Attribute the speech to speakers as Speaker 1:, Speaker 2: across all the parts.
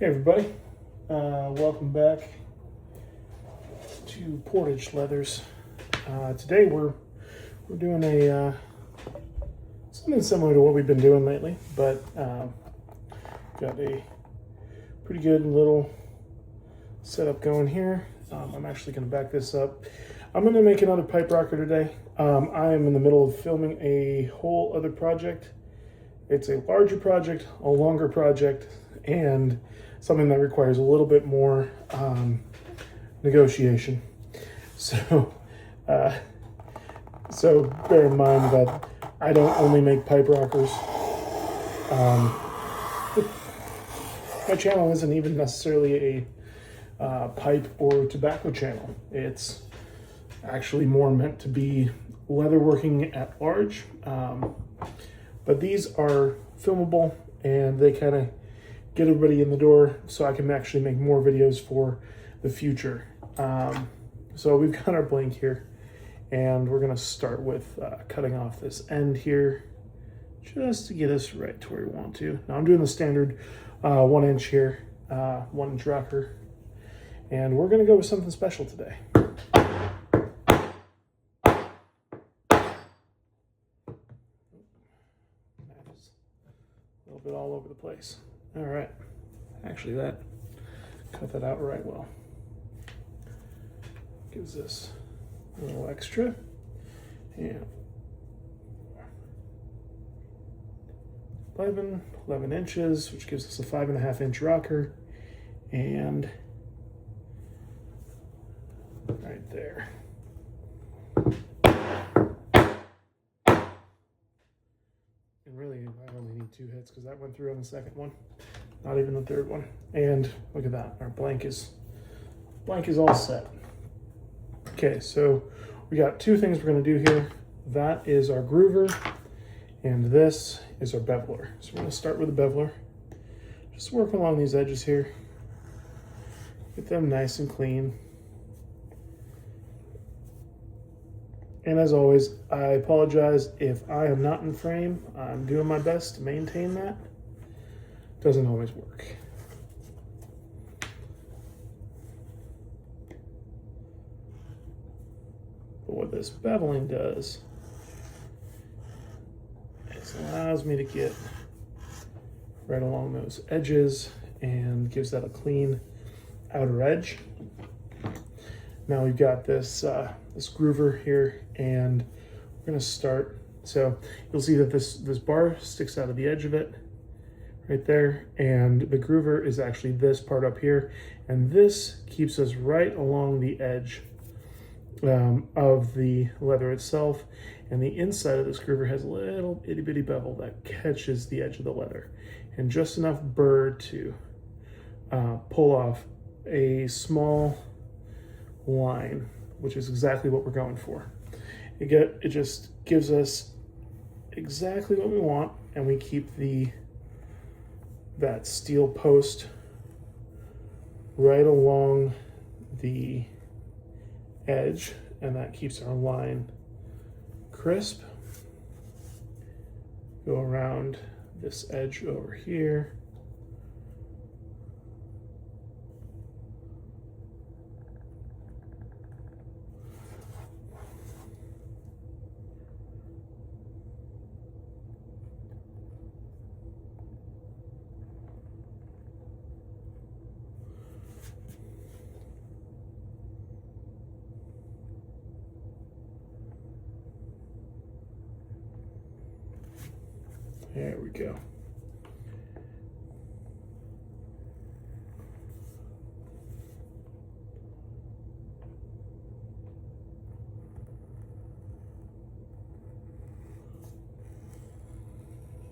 Speaker 1: Hey everybody, welcome back to Portage Leathers. Today we're doing a something similar to what we've been doing lately, but got a pretty good little setup going here. I'm actually going to back this up. I'm going to make another pipe rocker today. I am in the middle of filming a whole other project. It's a larger project, a longer project, and something that requires a little bit more negotiation. So bear in mind that I don't only make pipe rockers. My channel isn't even necessarily a pipe or tobacco channel. It's actually more meant to be leatherworking at large. But these are filmable and they kind of get everybody in the door so I can actually make more videos for the future. So we've got our blank here and we're gonna start with cutting off this end here just to get us right to where we want to. Now I'm doing the standard 1 inch here, 1 inch rocker, and we're gonna go with something special today. A little bit all over the place. All right, actually cut that out right well. Gives us a little extra. And 11 inches, which gives us a 5.5 inch rocker. And right there. And really, I only need 2 hits because that went through on the second one, not even the third one. And look at that, our blank is all set. Okay, so we got 2 things we're going to do here. That is our groover, and this is our beveler. So we're going to start with the beveler. Just work along these edges here. Get them nice and clean. And as always, I apologize if I am not in frame. I'm doing my best to maintain that. Doesn't always work. But what this beveling does is allows me to get right along those edges and gives that a clean outer edge. Now we've got this this groover here, and we're going to start. So you'll see that this bar sticks out of the edge of it right there, and the groover is actually this part up here, and this keeps us right along the edge of the leather itself. And the inside of this groover has a little itty bitty bevel that catches the edge of the leather, and just enough burr to pull off a small line, which is exactly what we're going for. It just gives us exactly what we want, and we keep that steel post right along the edge, and that keeps our line crisp. Go around this edge over here. There we go.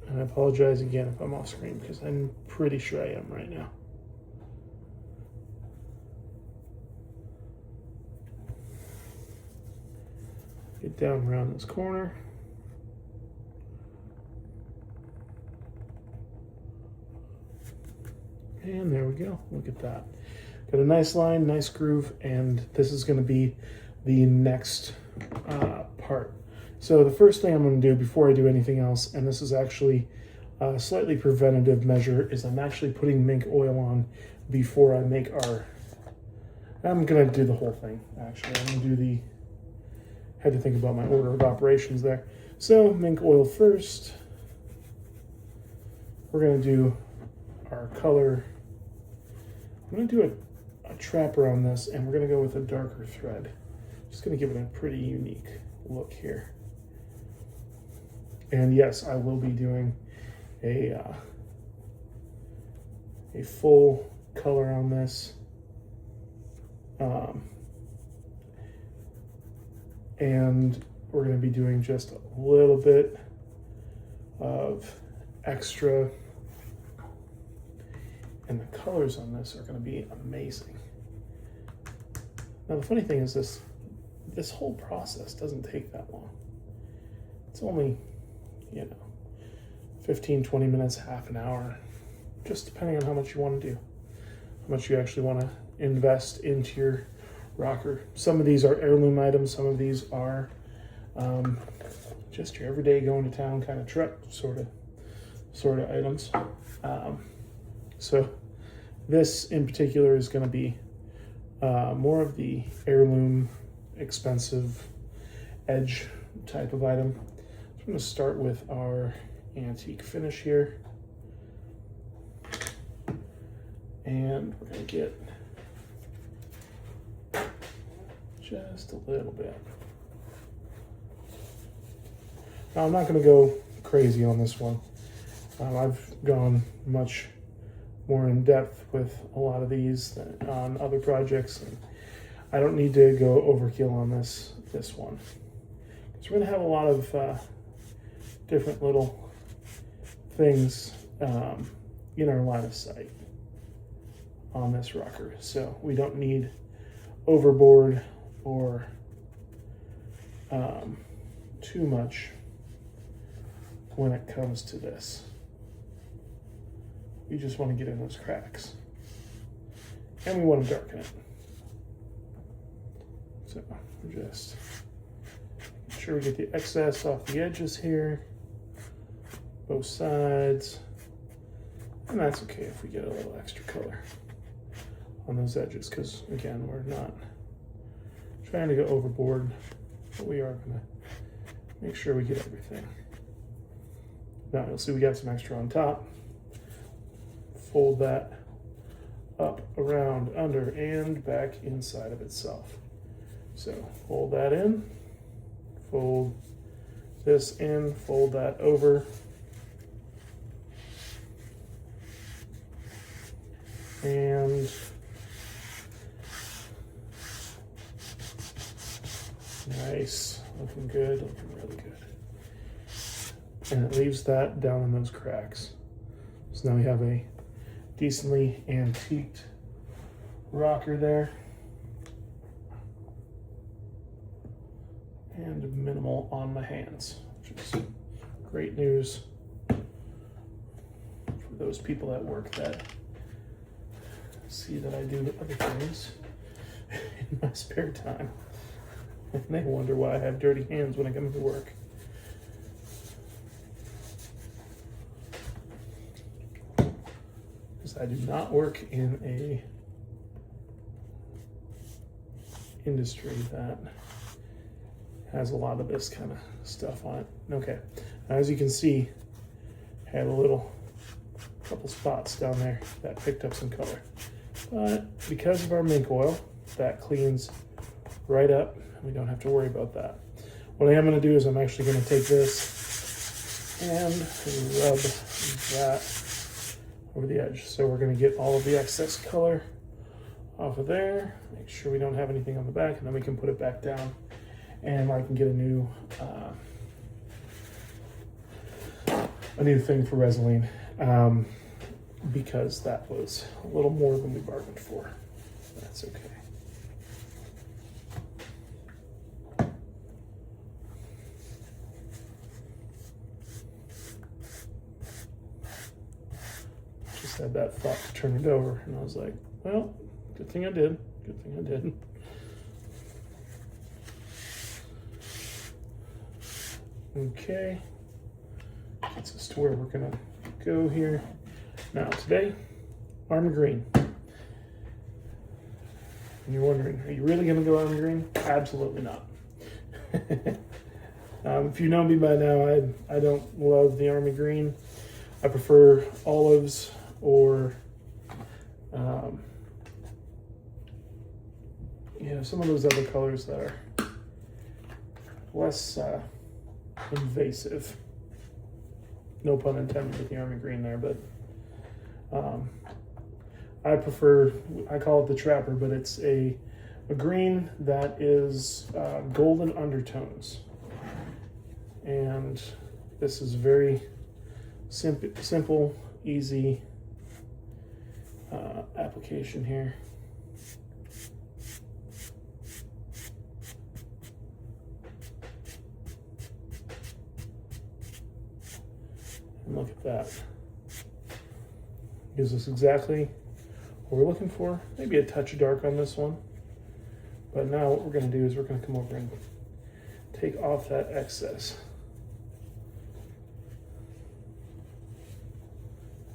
Speaker 1: And I apologize again if I'm off screen because I'm pretty sure I am right now. Get down around this corner. And there we go. Look at that. Got a nice line, nice groove, and this is going to be the next part. So the first thing I'm going to do before I do anything else, and this is actually slightly preventative measure is I'm actually putting mink oil on before I make our, I'm gonna do the whole thing actually. I'm gonna do the, had to think about my order of operations there. So mink oil first. We're gonna do our color. I'm gonna do a trapper on this, and we're gonna go with a darker thread. Just gonna give it a pretty unique look here. And yes, I will be doing a full color on this. And we're going to be doing just a little bit of extra. And the colors on this are going to be amazing. Now the funny thing is this whole process doesn't take that long. It's only, 15, 20 minutes, half an hour, just depending on how much you want to do, how much you actually want to invest into your rocker. Some of these are heirloom items, some of these are just your everyday going to town kind of truck sort of items. So this in particular is going to be more of the heirloom, expensive edge type of item. I'm going to start with our antique finish here, and we're going to get just a little bit. Now I'm not going to go crazy on this one. I've gone much more in depth with a lot of these than on other projects, and I don't need to go overkill on this one. So we're going to have a lot of different little things in our line of sight on this rocker, so we don't need overboard or too much when it comes to this. We just want to get in those cracks, and we want to darken it. So just make sure we get the excess off the edges here, both sides, and that's okay if we get a little extra color on those edges, because again, we're not trying to go overboard, but we are going to make sure we get everything. Now you'll see we got some extra on top. Fold that up, around, under, and back inside of itself. So fold that in, fold this in, fold that over, and nice, looking good, looking really good. And it leaves that down in those cracks. So now we have a decently antiqued rocker there, and minimal on my hands, which is great news for those people at work that see that I do other things in my spare time, and they wonder why I have dirty hands when I come to work. I do not work in a industry that has a lot of this kind of stuff on it. Okay, now, as you can see, I had a couple spots down there that picked up some color, but because of our mink oil, that cleans right up, and we don't have to worry about that. What I am going to do is I'm actually going to take this and rub that over the edge. So we're going to get all of the excess color off of there, make sure we don't have anything on the back, and then we can put it back down, and I can get a new thing for Resolene, because that was a little more than we bargained for. That's okay. Had that thought to turn it over, and I was like, well, good thing I did. Good thing I did. Okay. Gets us to where we're gonna go here. Now today, army green. And you're wondering, are you really gonna go army green? Absolutely not. If you know me by now, I don't love the army green. I prefer olives or you know, some of those other colors that are less invasive. No pun intended with the army green there, but I prefer, I call it the trapper, but it's a green that is golden undertones. And this is very simple, easy application here. And look at that. Gives us exactly what we're looking for. Maybe a touch of dark on this one. But now what we're going to do is we're going to come over and take off that excess.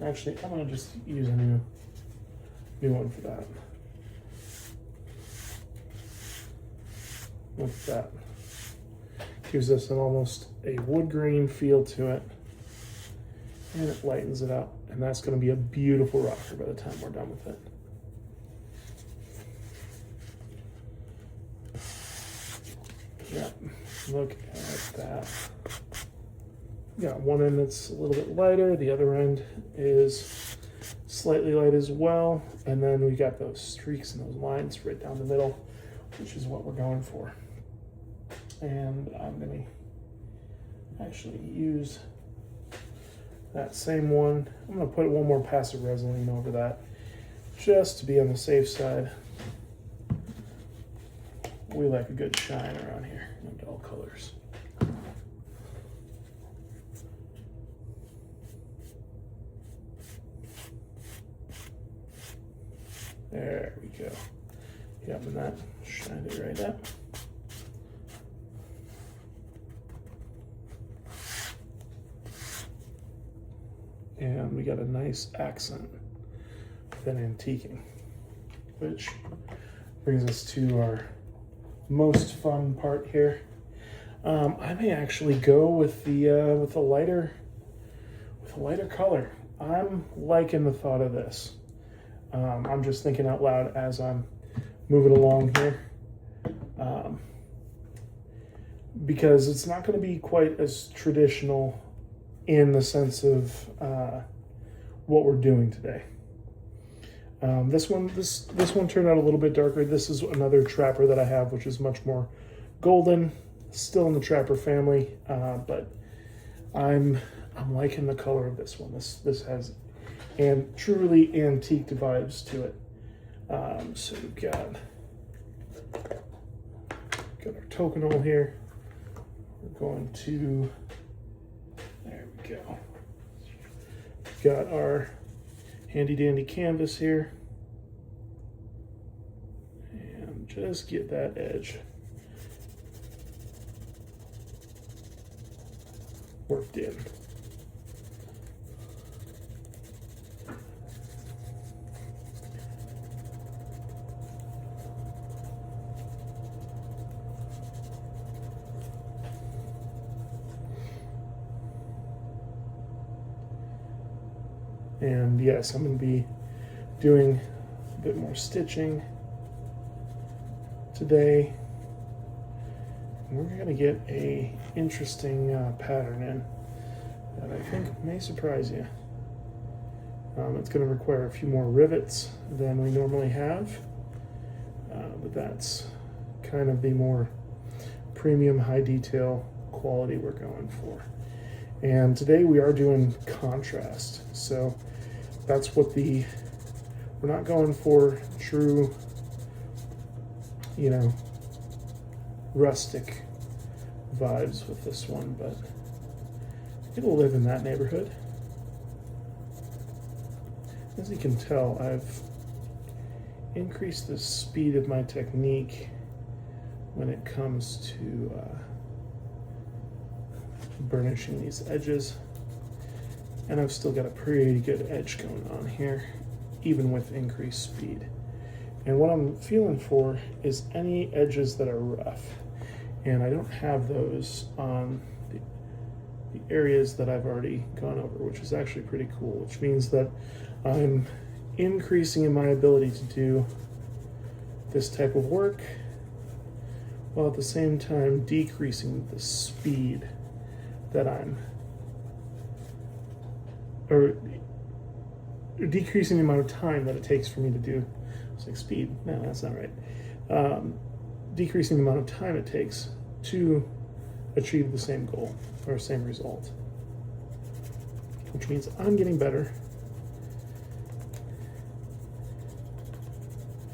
Speaker 1: Actually, I'm going to just use a new one for that. Look at that. Gives us an almost a wood grain feel to it. And it lightens it up. And that's going to be a beautiful rocker by the time we're done with it. Yeah, look at that. We got one end that's a little bit lighter, the other end is slightly light as well, and then we got those streaks and those lines right down the middle, which is what we're going for. And I'm going to actually use that same one. I'm going to put one more pass of Resolene over that just to be on the safe side. We like a good shine around here, no dull colors. There we go. Yep, and that shined it right up. And we got a nice accent with an antiquing, which brings us to our most fun part here. I may actually go with the lighter color. I'm liking the thought of this. I'm just thinking out loud as I'm moving along here, because it's not going to be quite as traditional in the sense of what we're doing today. This one turned out a little bit darker. This is another trapper that I have, which is much more golden, still in the trapper family, but I'm liking the color of this one. This has truly antique vibes to it. So we've got our tokenol here. We're going to, there we go. We've got our handy dandy canvas here. And just get that edge worked in. And yes, I'm going to be doing a bit more stitching today. And we're going to get a interesting pattern in that I think may surprise you. It's going to require a few more rivets than we normally have, but that's kind of the more premium high detail quality we're going for. And today we are doing contrast, so that's what we're not going for true, rustic vibes with this one, but it'll live in that neighborhood. As you can tell, I've increased the speed of my technique when it comes to burnishing these edges. And I've still got a pretty good edge going on here, even with increased speed. And what I'm feeling for is any edges that are rough. And I don't have those on the areas that I've already gone over, which is actually pretty cool, which means that I'm increasing in my ability to do this type of work while at the same time decreasing the speed that or decreasing the amount of time that it takes for me to do. It's like speed. No, that's not right. Decreasing the amount of time it takes to achieve the same goal or same result, which means I'm getting better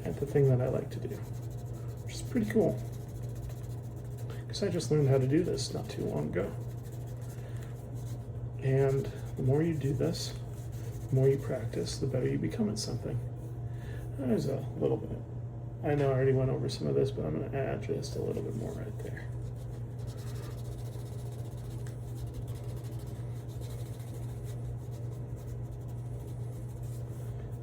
Speaker 1: at the thing that I like to do, which is pretty cool because I just learned how to do this not too long ago. And the more you do this, the more you practice, the better you become at something. There's a little bit. I know I already went over some of this, but I'm going to add just a little bit more right there.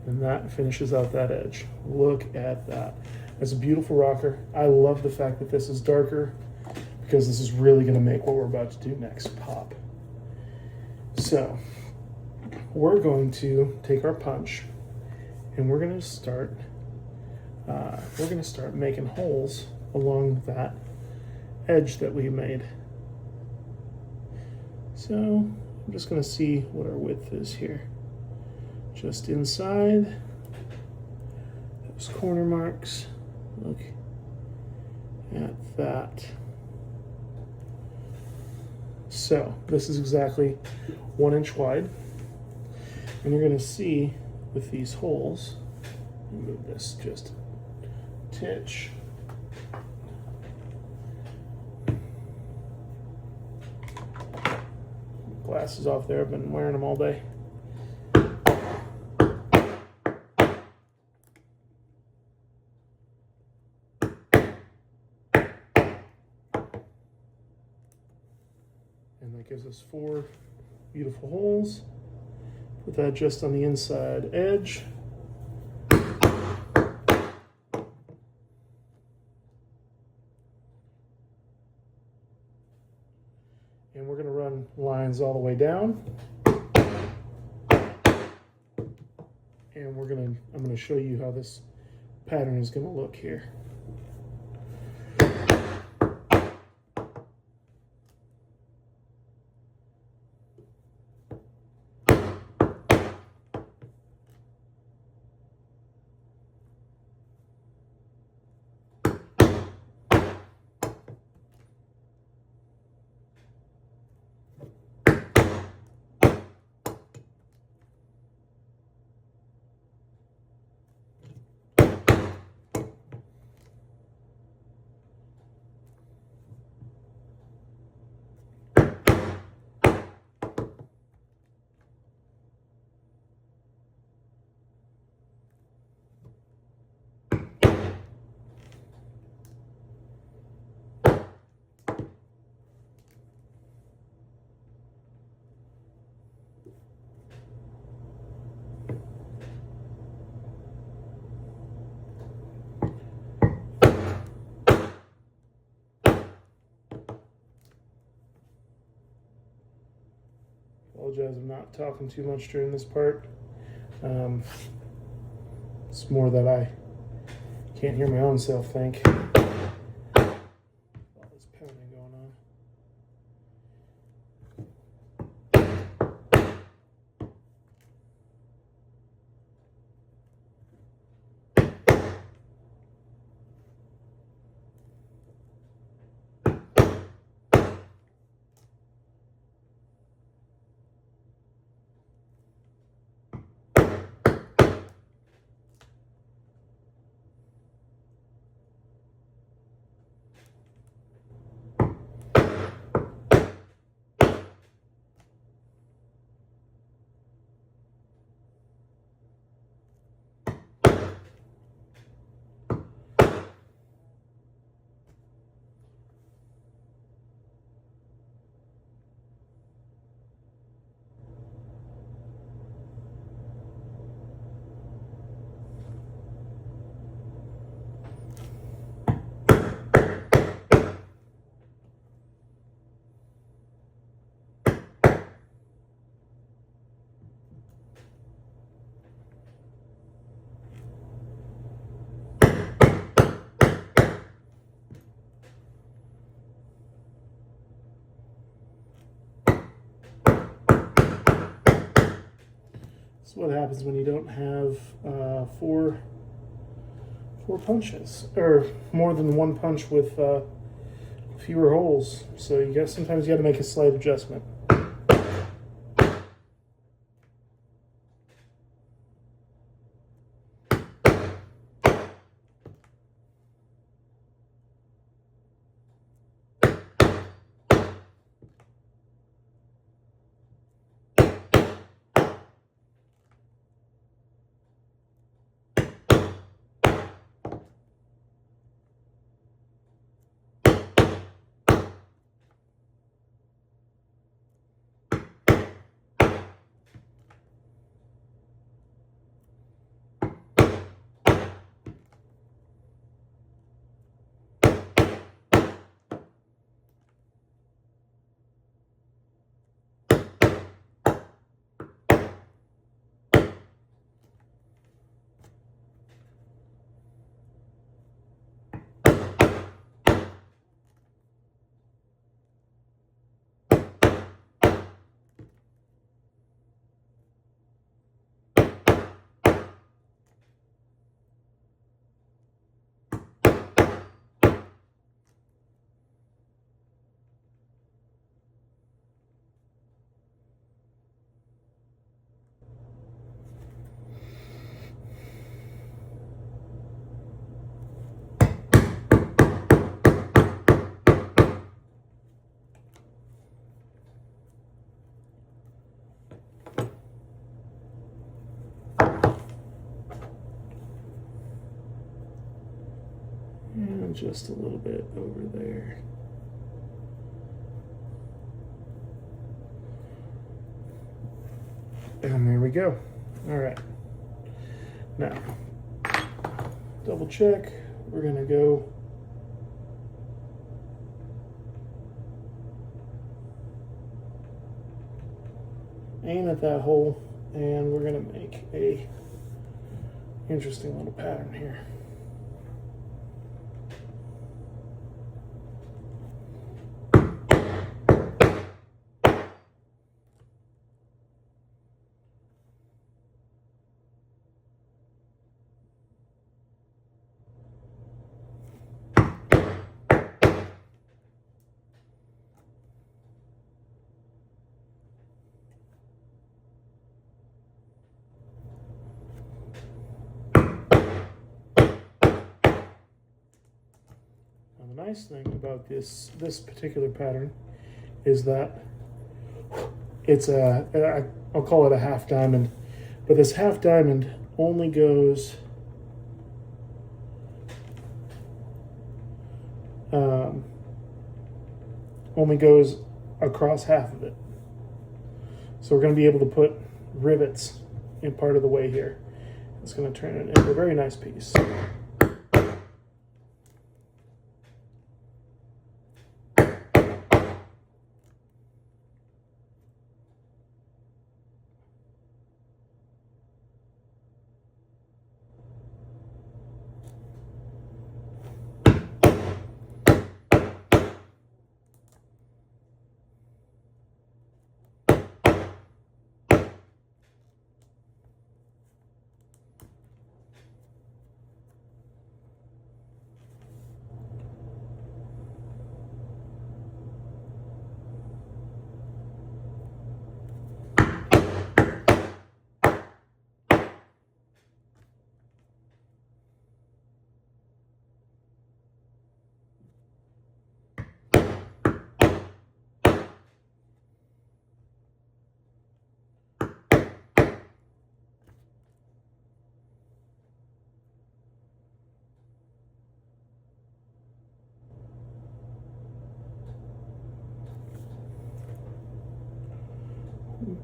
Speaker 1: And that finishes out that edge. Look at that. It's a beautiful rocker. I love the fact that this is darker because this is really going to make what we're about to do next pop. So we're going to take our punch and we're going to start making holes along that edge that we made. So I'm just going to see what our width is here. Just inside those corner marks. Look at that. So this is exactly 1 inch wide. And you're going to see with these holes, move this just a titch. Glasses off there, I've been wearing them all day. And that gives us 4 beautiful holes. Put that just on the inside edge. And we're going to run lines all the way down. And I'm going to show you how this pattern is going to look here. Apologize, I'm not talking too much during this part. It's more that I can't hear my own self think. All this pounding going on. what happens when you don't have four punches, or more than one punch with fewer holes. So sometimes you got to make a slight adjustment. And just a little bit over there. And there we go. All right. Now, double check. We're gonna go aim at that hole, and we're gonna make a interesting little pattern here. The nice thing about this particular pattern is that it's I'll call it a half diamond, but this half diamond only goes across half of it. So we're going to be able to put rivets in part of the way here. It's going to turn it into a very nice piece.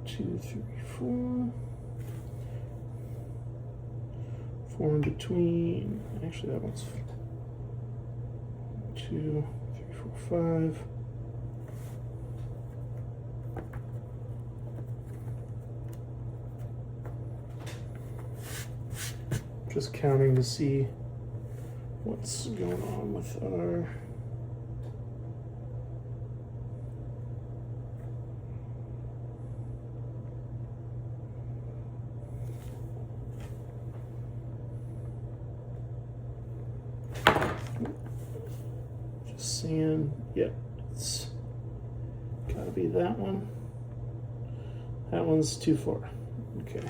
Speaker 1: Two, three, four. Four in between. Actually, that one's 2, 3, 4, 5. Just counting to see what's going on with our Just seeing, yep, it's gotta be that one. That one's 2-4. Okay.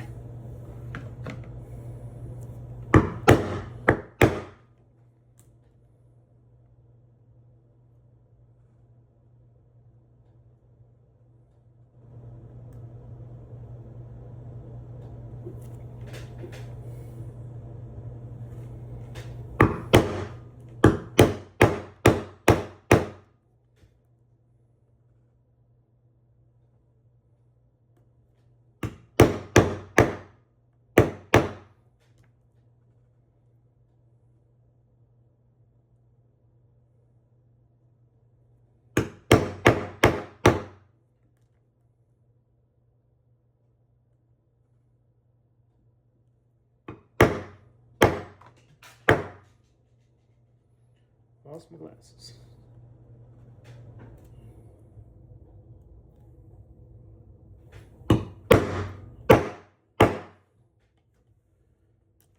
Speaker 1: Lost my glasses.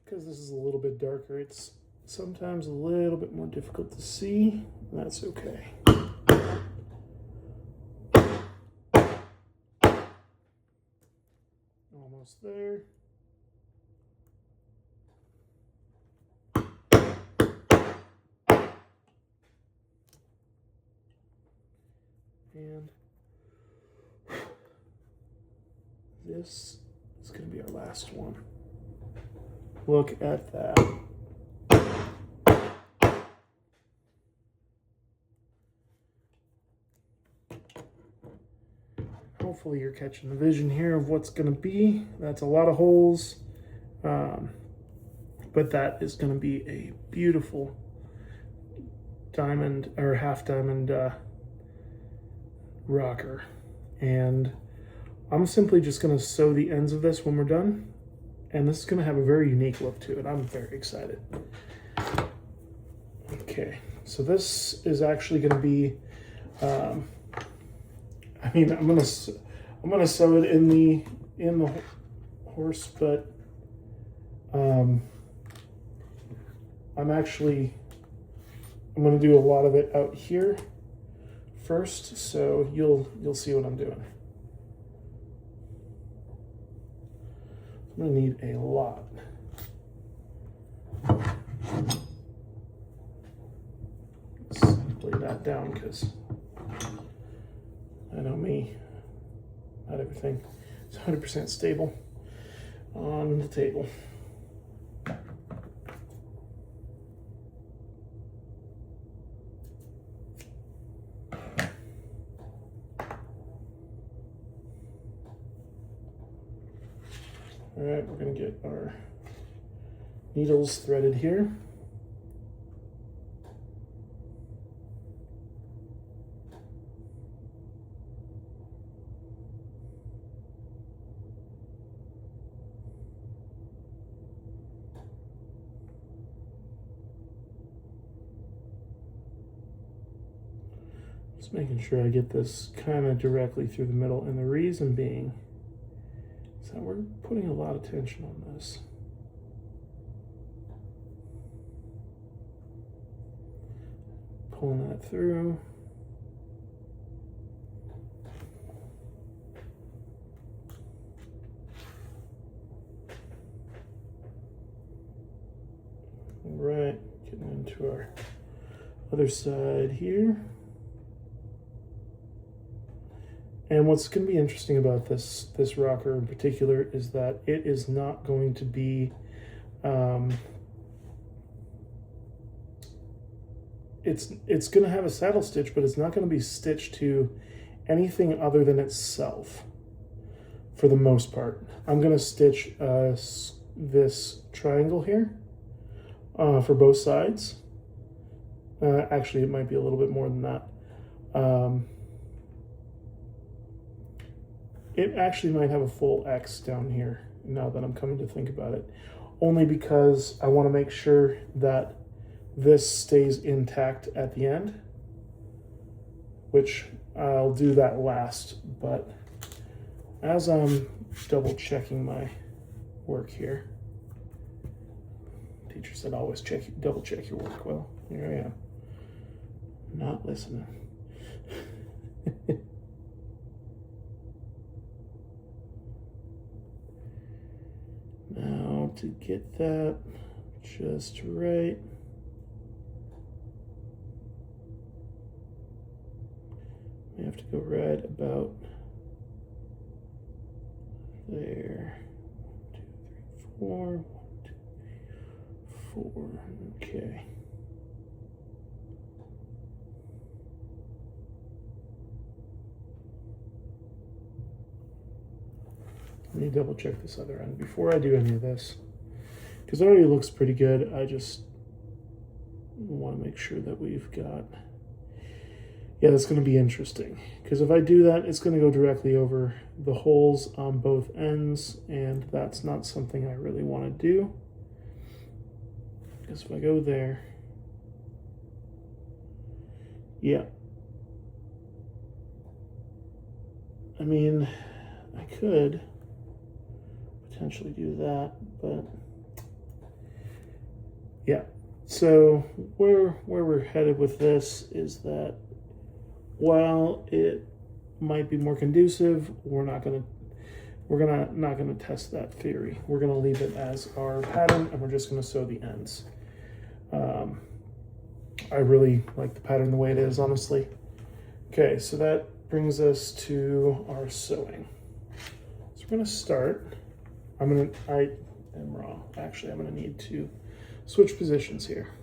Speaker 1: Because this is a little bit darker, it's sometimes a little bit more difficult to see. That's okay. Almost there. And this is going to be our last one. Look at that. Hopefully you're catching the vision here of what's going to be. That's a lot of holes, but that is going to be a beautiful diamond or half diamond rocker. And I'm simply just going to sew the ends of this when we're done. And this is going to have a very unique look to it. I'm very excited. Okay, so this is actually going to be, I mean, I'm gonna sew it in the horse, but I'm gonna do a lot of it out here first, so you'll see what I'm doing. I'm gonna need a lot. Let's lay that down because I know me, not everything is 100% stable on the table. All right, we're gonna get our needles threaded here. Just making sure I get this kind of directly through the middle, and the reason being is that we're putting a lot of tension on this. Pulling that through. All right, getting into our other side here. And what's going to be interesting about this rocker in particular is that it is not going to be, it's going to have a saddle stitch, but it's not going to be stitched to anything other than itself for the most part. I'm going to stitch this triangle here for both sides. Actually, it might be a little bit more than that. It actually might have a full X down here now that I'm coming to think about it, only because I want to make sure that this stays intact at the end, which I'll do that last. But as I'm double checking my work here, teacher said always double check your work. Well, Here I am, not listening. Now to get that just right, we have to go right about there. 1, 2, 3, 4. 1, 2, 3, 4. Okay. Let me double check this other end before I do any of this, because it already looks pretty good. I just want to make sure that we've got, yeah, that's going to be interesting, because if I do that, it's going to go directly over the holes on both ends, and that's not something I really want to do. Because if I go there, yeah, I mean, I could potentially do that, but yeah. So where we're headed with this is that while it might be more conducive, we're not gonna test that theory. We're gonna leave it as our pattern, and we're just gonna sew the ends. I really like the pattern the way it is, honestly. Okay, so that brings us to our sewing. So we're gonna start. I am wrong. Actually, I'm gonna need to switch positions here.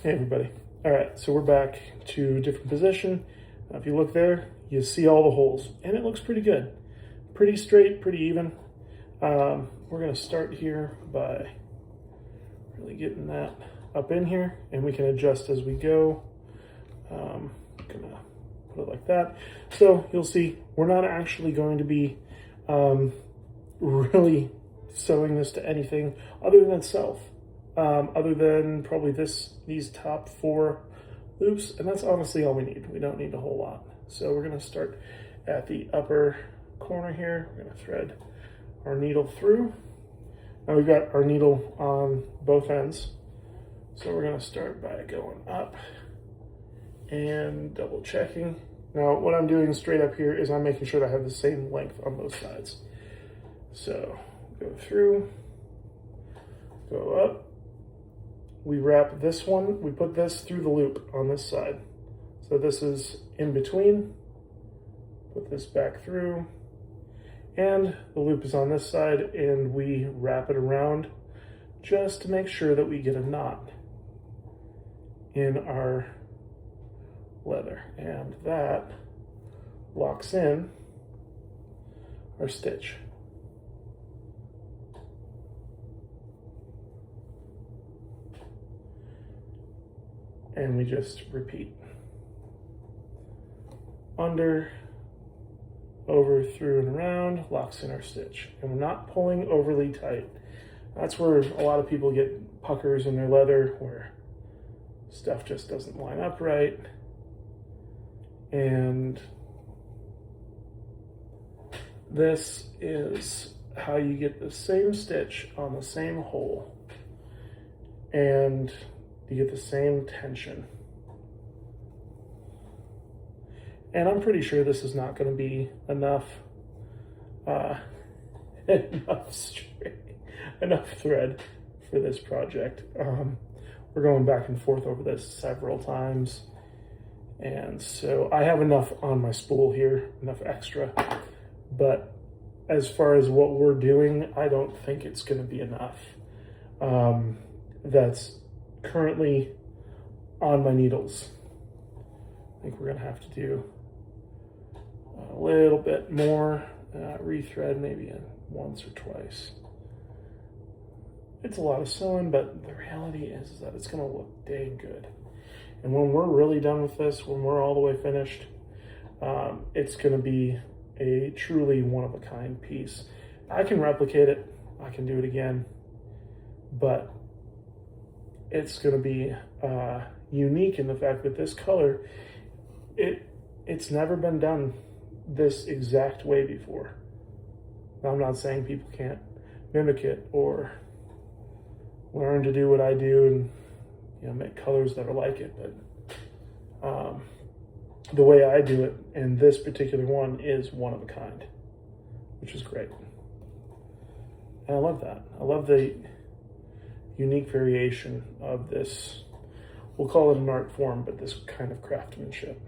Speaker 1: Hey everybody. All right, so we're back to a different position. If you look there, you see all the holes, and it looks pretty good. Pretty straight, pretty even. We're gonna start here by really getting that up in here, and we can adjust as we go. I'm gonna put it like that. So you'll see we're not actually going to be really sewing this to anything other than itself, other than probably these top 4 loops, and that's honestly all we need. We don't need a whole lot. So we're going to start at the upper corner here. We're going to thread our needle through. Now we've got our needle on both ends, so we're going to start by going up and double checking. Now what I'm doing straight up here is I'm making sure that I have the same length on both sides. So go through, go up, we wrap this one, we put this through the loop on this side. So this is in between, put this back through, and the loop is on this side, and we wrap it around just to make sure that we get a knot in our leather, and that locks in our stitch. And we just repeat. Under, over, through, and around, locks in our stitch. And we're not pulling overly tight. That's where a lot of people get puckers in their leather, where stuff just doesn't line up right. And this is how you get the same stitch on the same hole, and you get the same tension. And I'm pretty sure this is not going to be enough enough thread for this project. We're going back and forth over this several times, and so I have enough on my spool here, enough extra, but as far as what we're doing, I don't think it's going to be enough. That's currently on my needles. I think we're going to have to do a little bit more, rethread maybe once or twice. It's a lot of sewing, but the reality is that it's going to look dang good. And when we're really done with this, when we're all the way finished, it's going to be a truly one-of-a-kind piece. I can replicate it, I can do it again, but it's going to be unique in the fact that this color, it's never been done this exact way before. Now, I'm not saying people can't mimic it or learn to do what I do and make colors that are like it, but the way I do it in this particular one is one of a kind, which is great. And I love that. I love the unique variation of this, we'll call it an art form, but this kind of craftsmanship.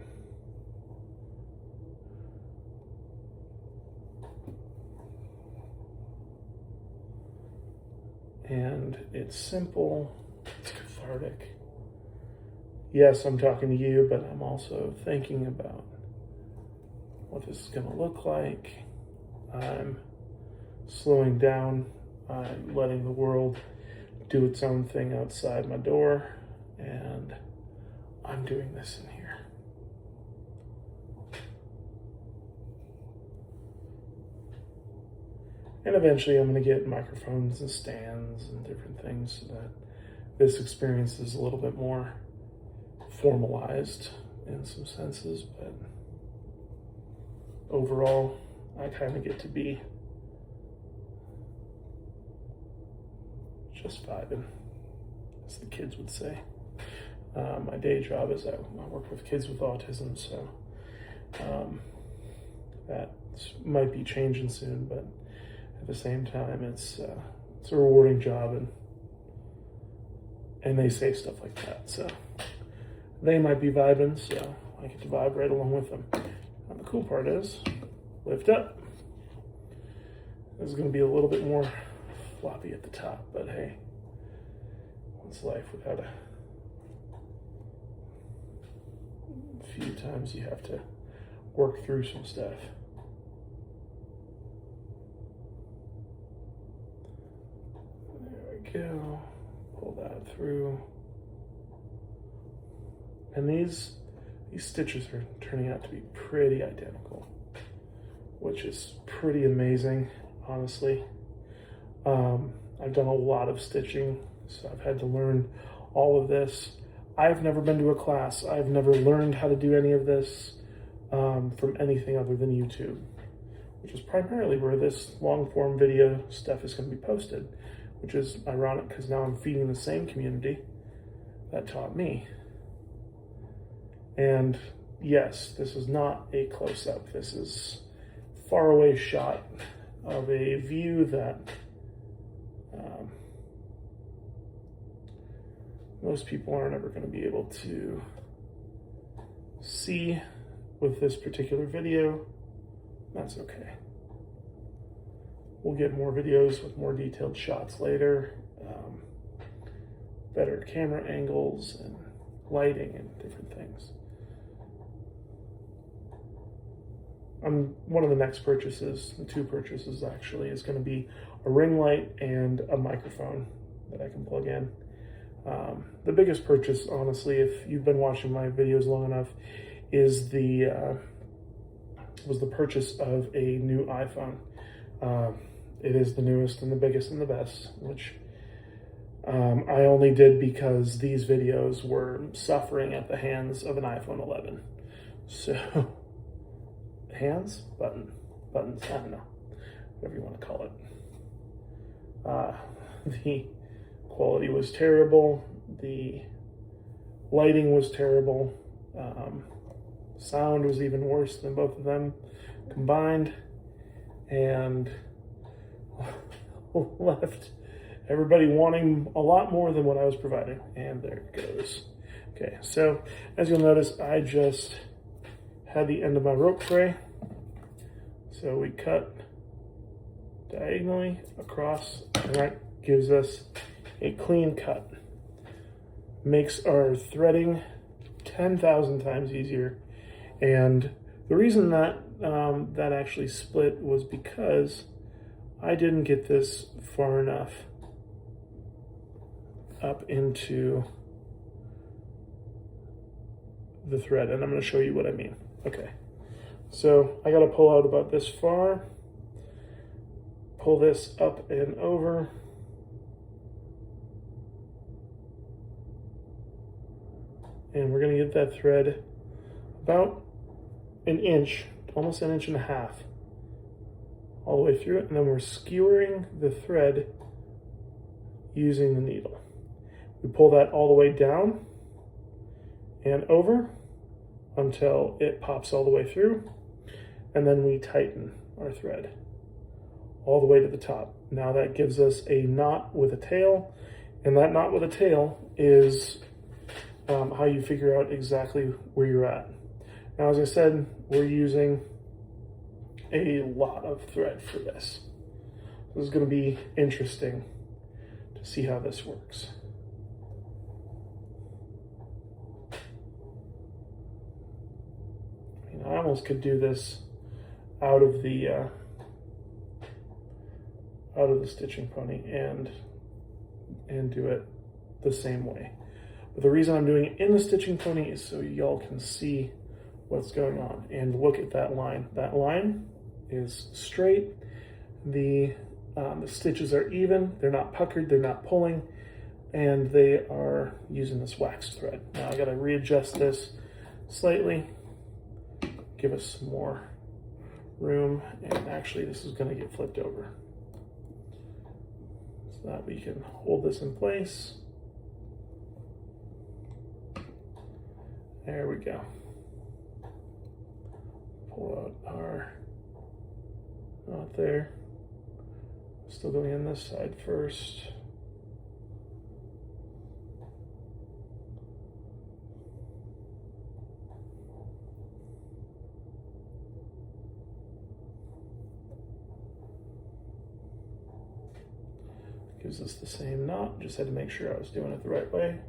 Speaker 1: And it's simple, it's cathartic. Yes, I'm talking to you, but I'm also thinking about what this is gonna look like. I'm slowing down. I'm letting the world do its own thing outside my door, and I'm doing this in here. And eventually I'm going to get microphones and stands and different things so that this experience is a little bit more formalized in some senses, but overall I kind of get to be just vibing, as the kids would say. My day job is I work with kids with autism, so that might be changing soon, but at the same time, it's a rewarding job, and they say stuff like that, so they might be vibing, so I get to vibe right along with them. And the cool part is, lift up. This is going to be a little bit more floppy at the top, but hey, what's life without a few times you have to work through some stuff. Go, pull that through, and these stitches are turning out to be pretty identical, which is pretty amazing, honestly. I've done a lot of stitching, so I've had to learn all of this. I've never been to a class. I've never learned how to do any of this from anything other than YouTube, which is primarily where this long form video stuff is going to be posted. Which is ironic because now I'm feeding the same community that taught me. And yes, this is not a close-up. This is a far-away shot of a view that most people aren't ever going to be able to see with this particular video. That's okay. We'll get more videos with more detailed shots later, better camera angles and lighting and different things. One of the next purchases, the two purchases actually, is going to be a ring light and a microphone that I can plug in. The biggest purchase, honestly, if you've been watching my videos long enough, is was the purchase of a new iPhone. It is the newest and the biggest and the best, which I only did because these videos were suffering at the hands of an iPhone 11. So, buttons, I don't know, whatever you want to call it. The quality was terrible. The lighting was terrible. Sound was even worse than both of them combined. And left everybody wanting a lot more than what I was providing, and there it goes. Okay, so as you'll notice, I just had the end of my rope tray, so we cut diagonally across, and that gives us a clean cut. Makes our threading 10,000 times easier, and the reason that that actually split was because I didn't get this far enough up into the thread, and I'm going to show you what I mean. Okay, so I got to pull out about this far, pull this up and over, and we're going to get that thread about an inch, almost an inch and a half, all the way through it, and then we're skewering the thread using the needle. We pull that all the way down and over until it pops all the way through, and then we tighten our thread all the way to the top. Now that gives us a knot with a tail, and that knot with a tail is how you figure out exactly where you're at. Now, as I said, we're using a lot of thread for this. This is going to be interesting to see how this works. I almost could do this out of the stitching pony and do it the same way. But the reason I'm doing it in the stitching pony is so y'all can see what's going on. And look at that line. That line is straight. The stitches are even. They're not puckered. They're not pulling. And they are using this waxed thread. Now I got to readjust this slightly. Give us some more room. And actually this is going to get flipped over, so that we can hold this in place. There we go. Pull out our knot there. Still going in this side first. Gives us the same knot. Just had to make sure I was doing it the right way.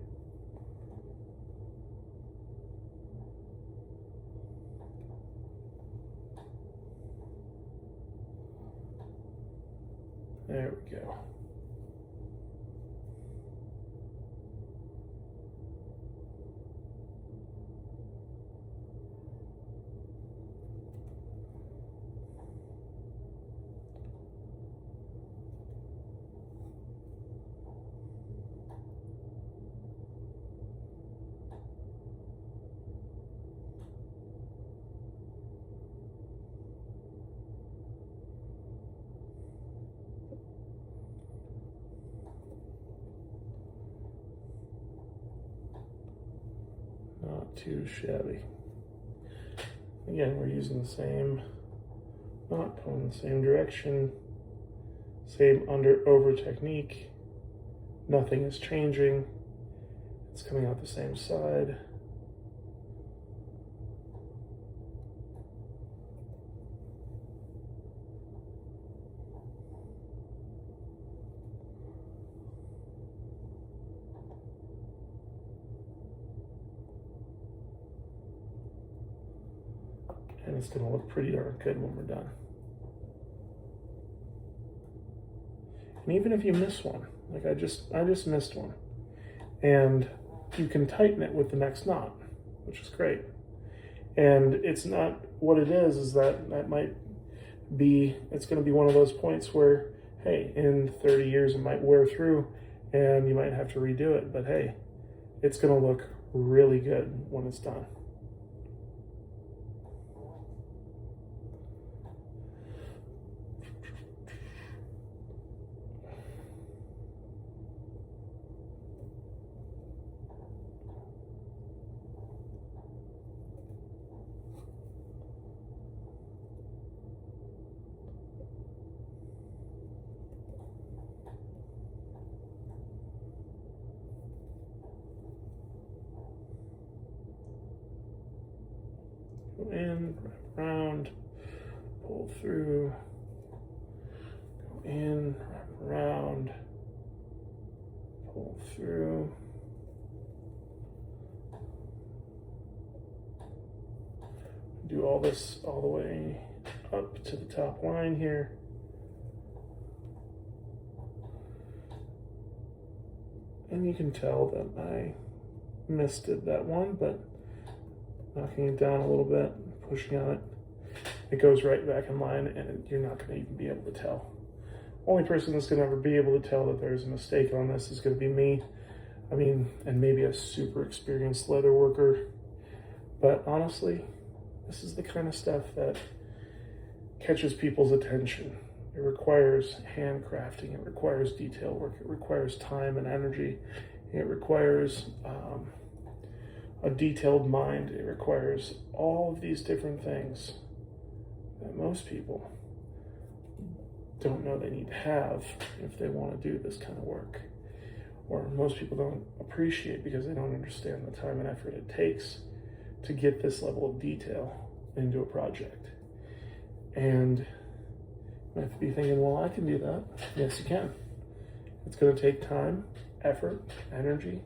Speaker 1: There we go. Not too shabby. Again, we're using the same knot, going in the same direction, same under-over technique. Nothing is changing. It's coming out the same side. And it's going to look pretty darn good when we're done. And even if you miss one, like I just missed one, and you can tighten it with the next knot, which is great. And it's not, what it is that might be, it's going to be one of those points where, hey, in 30 years it might wear through and you might have to redo it, but hey, it's going to look really good when it's done. Go in, wrap around, pull through, go in, wrap around, pull through. Do all this all the way up to the top line here. And you can tell that I missed it that one, but knocking it down a little bit, pushing on it, it goes right back in line, and you're not going to even be able to tell. Only person that's going to ever be able to tell that there's a mistake on this is going to be me. I mean, and maybe a super experienced leather worker. But honestly, this is the kind of stuff that catches people's attention. It requires handcrafting, it requires detail work, it requires time and energy, It requires a detailed mind. It requires all of these different things that most people don't know they need to have if they want to do this kind of work. Or most people don't appreciate because they don't understand the time and effort it takes to get this level of detail into a project. And you have to be thinking, well, I can do that. Yes, you can. It's going to take time, effort, energy.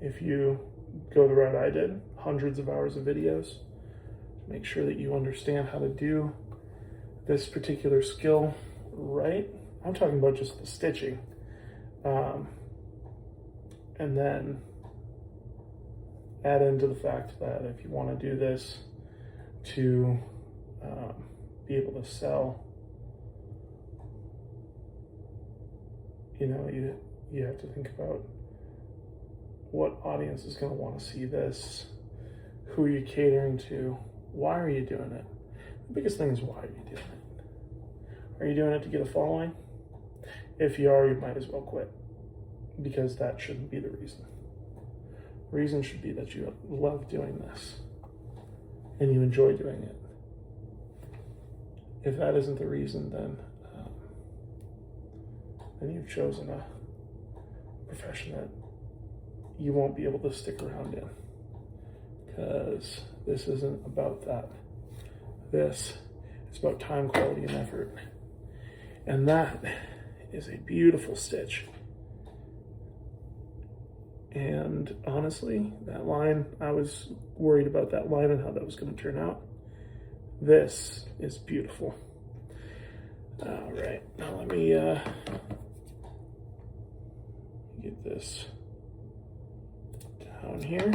Speaker 1: If you go the route I did, hundreds of hours of videos, make sure that you understand how to do this particular skill right. I'm talking about just the stitching. And then add into the fact that if you want to do this to be able to sell, you know, you have to think about what audience is going to want to see this, who are you catering to, why are you doing it? The biggest thing is, why are you doing it? Are you doing it to get a following? If you are, you might as well quit, because that shouldn't be the reason. The reason should be that you love doing this and you enjoy doing it. If that isn't the reason, then you've chosen a profession that you won't be able to stick around in, because this isn't about that. This is about time, quality, and effort. And that is a beautiful stitch. And honestly, that line, I was worried about that line and how that was going to turn out. This is beautiful. All right, now let me get this down here.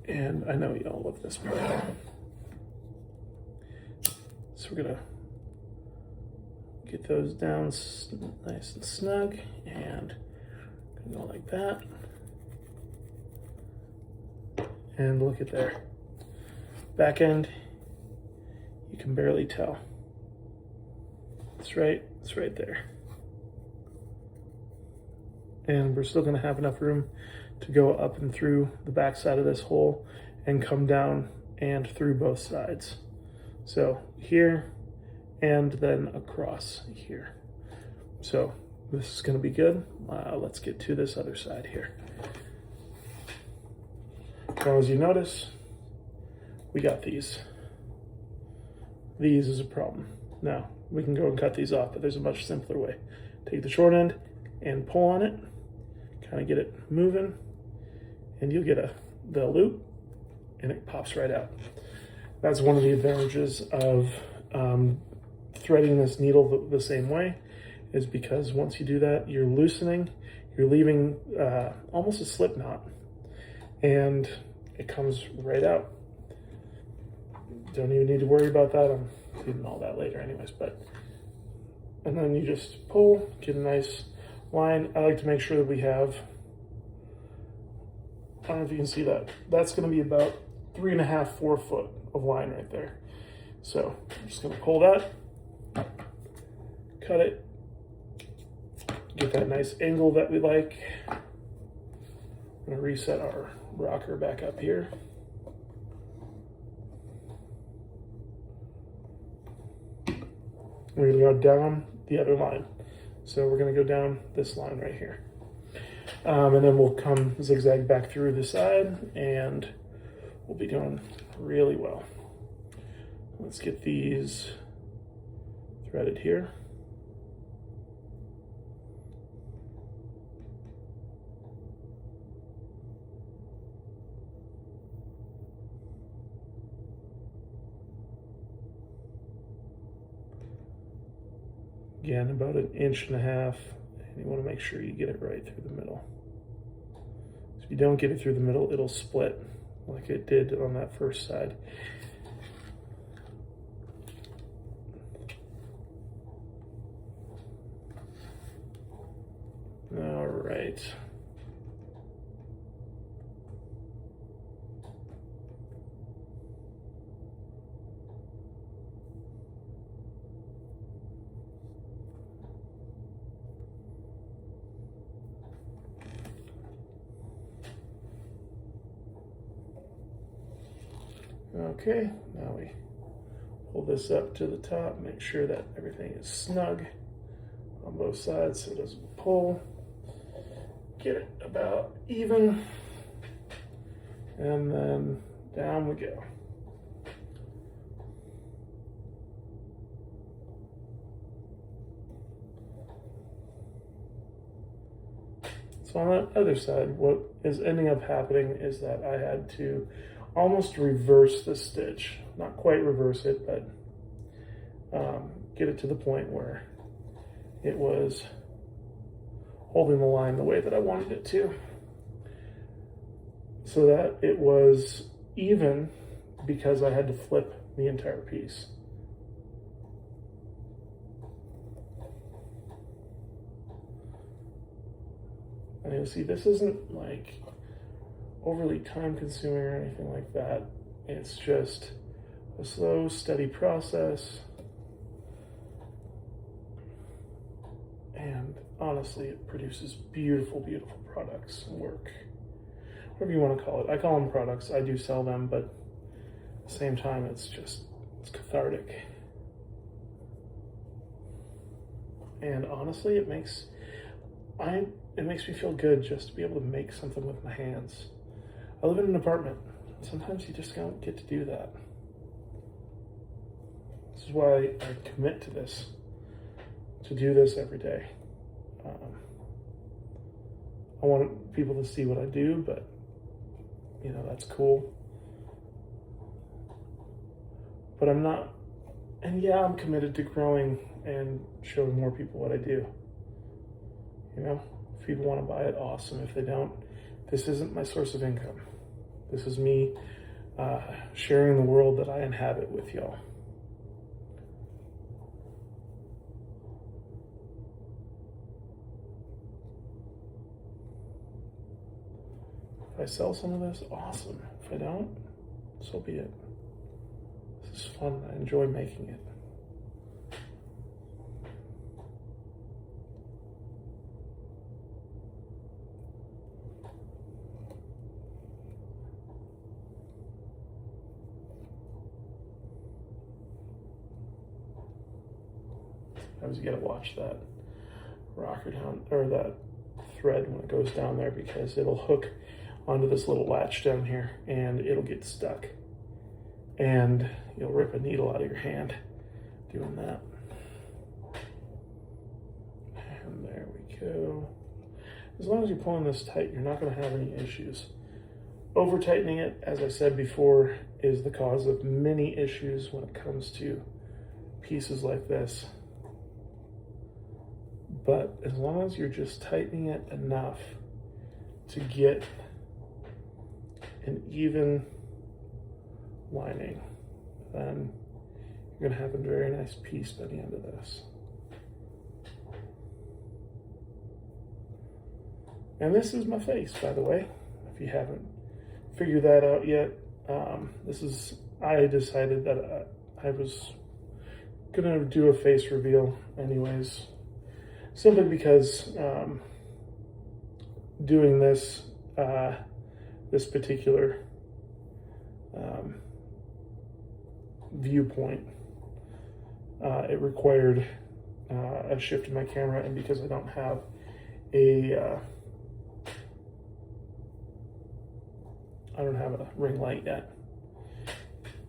Speaker 1: And I know y'all love this part. So we're gonna get those down nice and snug, and go like that. And look at there. Back end, you can barely tell. It's right there. And we're still gonna have enough room to go up and through the back side of this hole and come down and through both sides. So here and then across here. So this is going to be good. Let's get to this other side here. Now, as you notice, we got these. These is a problem. Now, we can go and cut these off, but there's a much simpler way. Take the short end and pull on it, kind of get it moving, and you'll get the loop, and it pops right out. That's one of the advantages of threading this needle the same way, is because once you do that, you're loosening, you're leaving almost a slip knot, and it comes right out. Don't even need to worry about that. I'm doing all that later anyways, and then you just pull, get a nice line. I like to make sure that we have, I don't know if you can see that. That's going to be about 3.5, 4 foot of line right there. So I'm just going to pull that, cut it, get that nice angle that we like. I'm going to reset our rocker back up here. We're going to go down the other line. So we're going to go down this line right here. And then we'll come zigzag back through the side, and we'll be doing really well. Let's get these threaded here. Again, about 1.5 inches, and you want to make sure you get it right through the middle. If you don't get it through the middle, it'll split like it did on that first side. All right. Okay, now we pull this up to the top, make sure that everything is snug on both sides so it doesn't pull. Get it about even, and then down we go. So on that other side, what is ending up happening is that I had to almost reverse the stitch. Not quite reverse it, but get it to the point where it was holding the line the way that I wanted it to, so that it was even, because I had to flip the entire piece. And you'll see this isn't like overly time consuming or anything like that. It's just a slow, steady process. And honestly, it produces beautiful, beautiful products and work. Whatever you want to call it. I call them products. I do sell them, but at the same time, it's cathartic. And honestly, it makes me feel good just to be able to make something with my hands. I live in an apartment. Sometimes you just don't get to do that. This is why I commit to this, to do this every day. I want people to see what I do, but you know, that's cool. But I'm not, and yeah, I'm committed to growing and showing more people what I do. You know, if people want to buy it, awesome. If they don't, this isn't my source of income. This is me sharing the world that I inhabit with y'all. If I sell some of this, awesome. If I don't, so be it. This is fun. I enjoy making it. Sometimes you gotta watch that rocker down, or that thread when it goes down there, because it'll hook onto this little latch down here and it'll get stuck. And you'll rip a needle out of your hand doing that. And there we go. As long as you're pulling this tight, you're not gonna have any issues. Over tightening it, as I said before, is the cause of many issues when it comes to pieces like this. But as long as you're just tightening it enough to get an even lining, then you're going to have a very nice piece by the end of this. And this is my face, by the way, if you haven't figured that out yet. I decided that I was going to do a face reveal anyways, simply because doing this particular viewpoint, it required a shift in my camera, and because I don't have a ring light yet,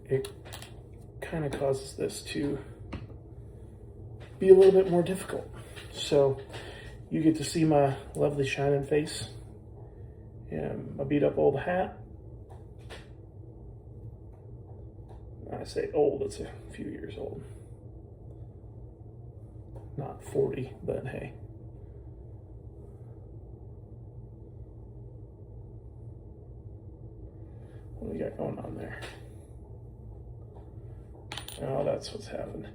Speaker 1: it kind of causes this to be a little bit more difficult. So you get to see my lovely shining face and my beat up old hat. I say old, it's a few years old. Not 40, but hey. What do we got going on there? Oh, that's what's happened.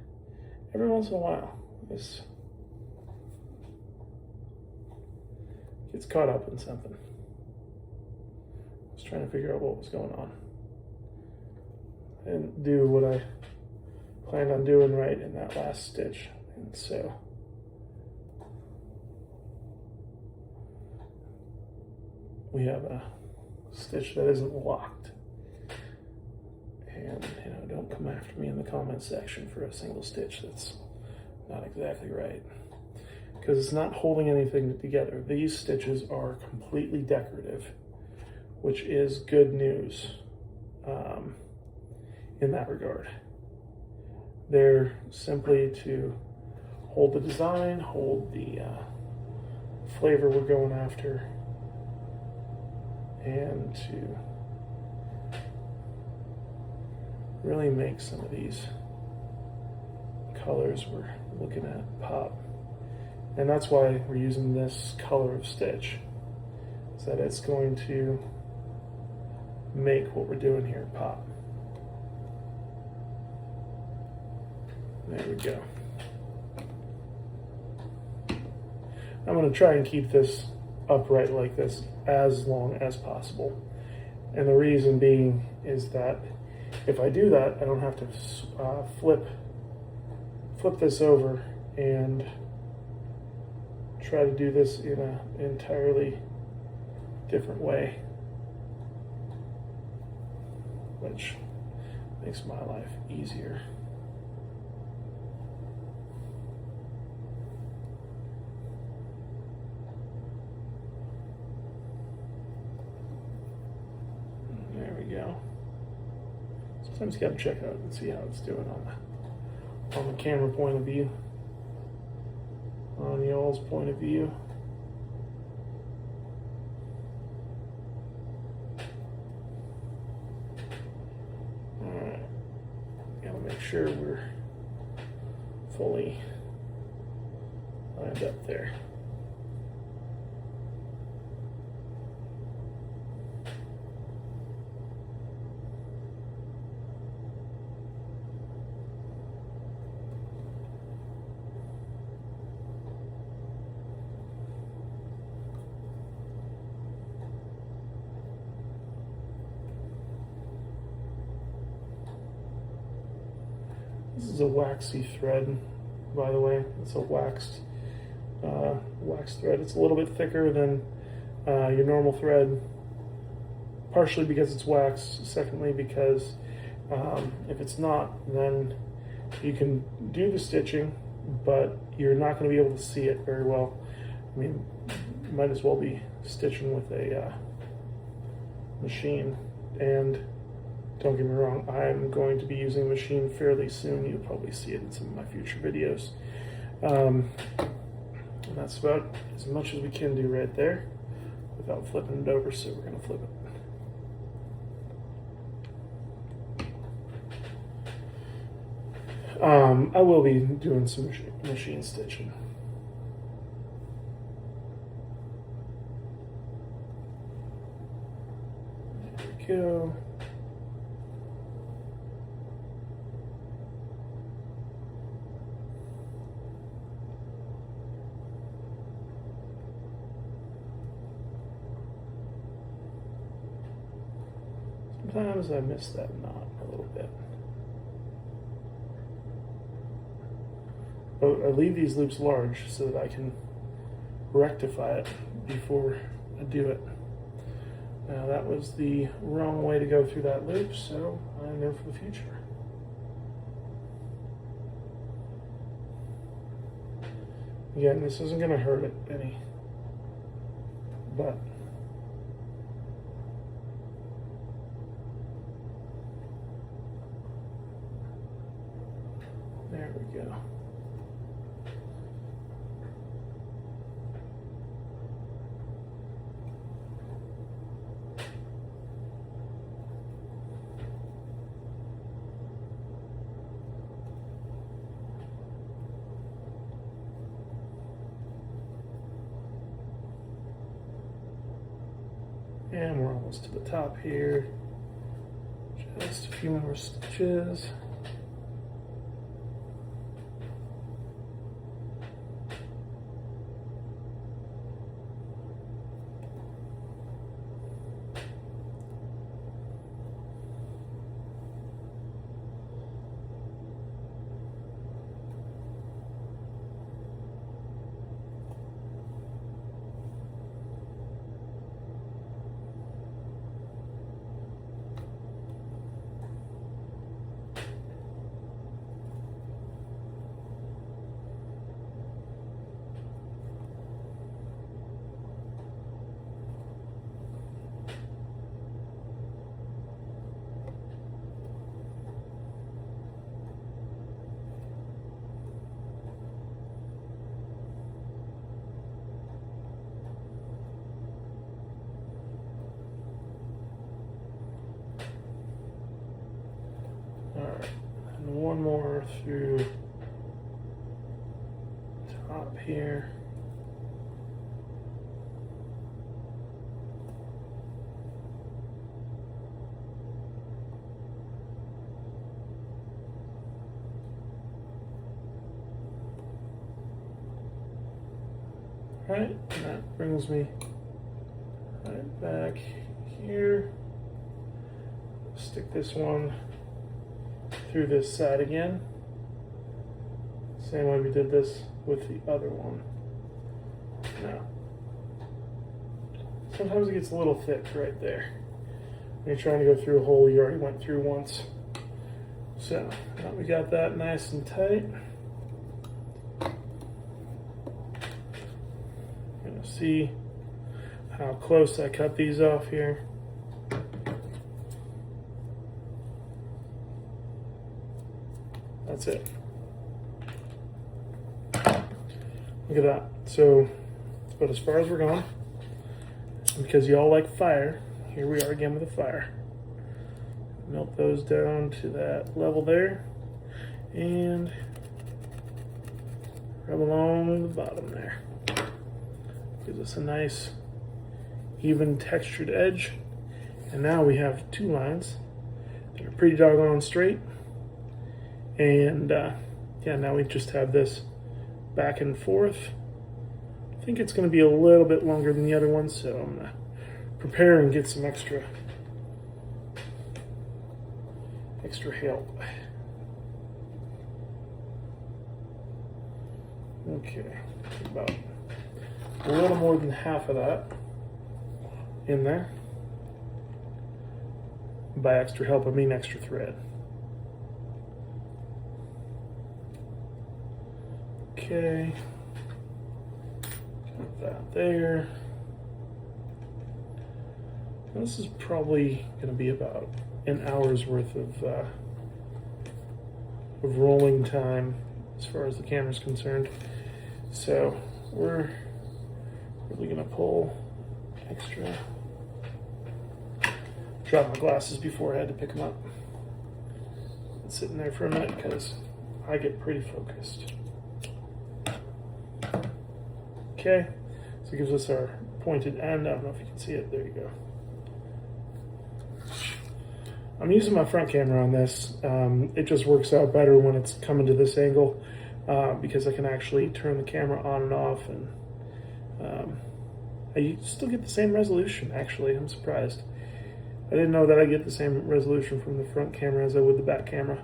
Speaker 1: Every once in a while, this gets caught up in something. I was trying to figure out what was going on. I didn't do what I planned on doing right in that last stitch, and so we have a stitch that isn't locked, And don't come after me in the comment section for a single stitch that's not exactly right, because it's not holding anything together. These stitches are completely decorative, which is good news in that regard. They're simply to hold the design, hold the flavor we're going after, and to really make some of these colors we're looking at pop. And that's why we're using this color of stitch, is that it's going to make what we're doing here pop. There we go. I'm going to try and keep this upright like this as long as possible. And the reason being is that if I do that, I don't have to flip this over and try to do this in an entirely different way, which makes my life easier. There we go. Sometimes you gotta check out and see how it's doing on the camera point of view, on y'all's point of view. Alright, gotta make sure we're fully lined up there. This is a waxy thread, by the way. It's a waxed thread. It's a little bit thicker than your normal thread, partially because it's waxed, secondly because if it's not, then you can do the stitching, but you're not going to be able to see it very well. I mean, you might as well be stitching with a machine. And don't get me wrong, I'm going to be using a machine fairly soon. You'll probably see it in some of my future videos. And that's about as much as we can do right there without flipping it over, so we're going to flip it. I will be doing some machine stitching. There we go. Sometimes I miss that knot a little bit. But I leave these loops large so that I can rectify it before I do it. Now that was the wrong way to go through that loop, so I know for the future. Again, this isn't going to hurt it any, but there we go. And we're almost to the top here. Just a few more stitches. Alright, and one more through top here. Right, and that brings me right back here. Stick this one through this side again. Same way we did this with the other one. Now, sometimes it gets a little thick right there. When you're trying to go through a hole you already went through once. So, now we got that nice and tight. See how close I cut these off here. That's it. Look at that. So it's about as far as we're going. And because y'all like fire, here we are again with a fire. Melt those down to that level there and rub along the bottom there. Gives us a nice even textured edge. And now we have two lines that are pretty doggone straight. And yeah, now we just have this back and forth. I think it's going to be a little bit longer than the other one, so I'm going to prepare and get some extra help. Okay, about a little more than half of that in there. By extra help, I mean extra thread. Okay, got that there. This is probably going to be about an hour's worth of rolling time as far as the camera's concerned. So we're really going to pull extra. Dropped my glasses before I had to pick them up. Been sitting there for a minute because I get pretty focused. Okay, so it gives us our pointed end. I don't know if you can see it. There you go. I'm using my front camera on this. It just works out better when it's coming to this angle because I can actually turn the camera on and off, and I still get the same resolution, actually. I'm surprised. I didn't know that I get the same resolution from the front camera as I would the back camera.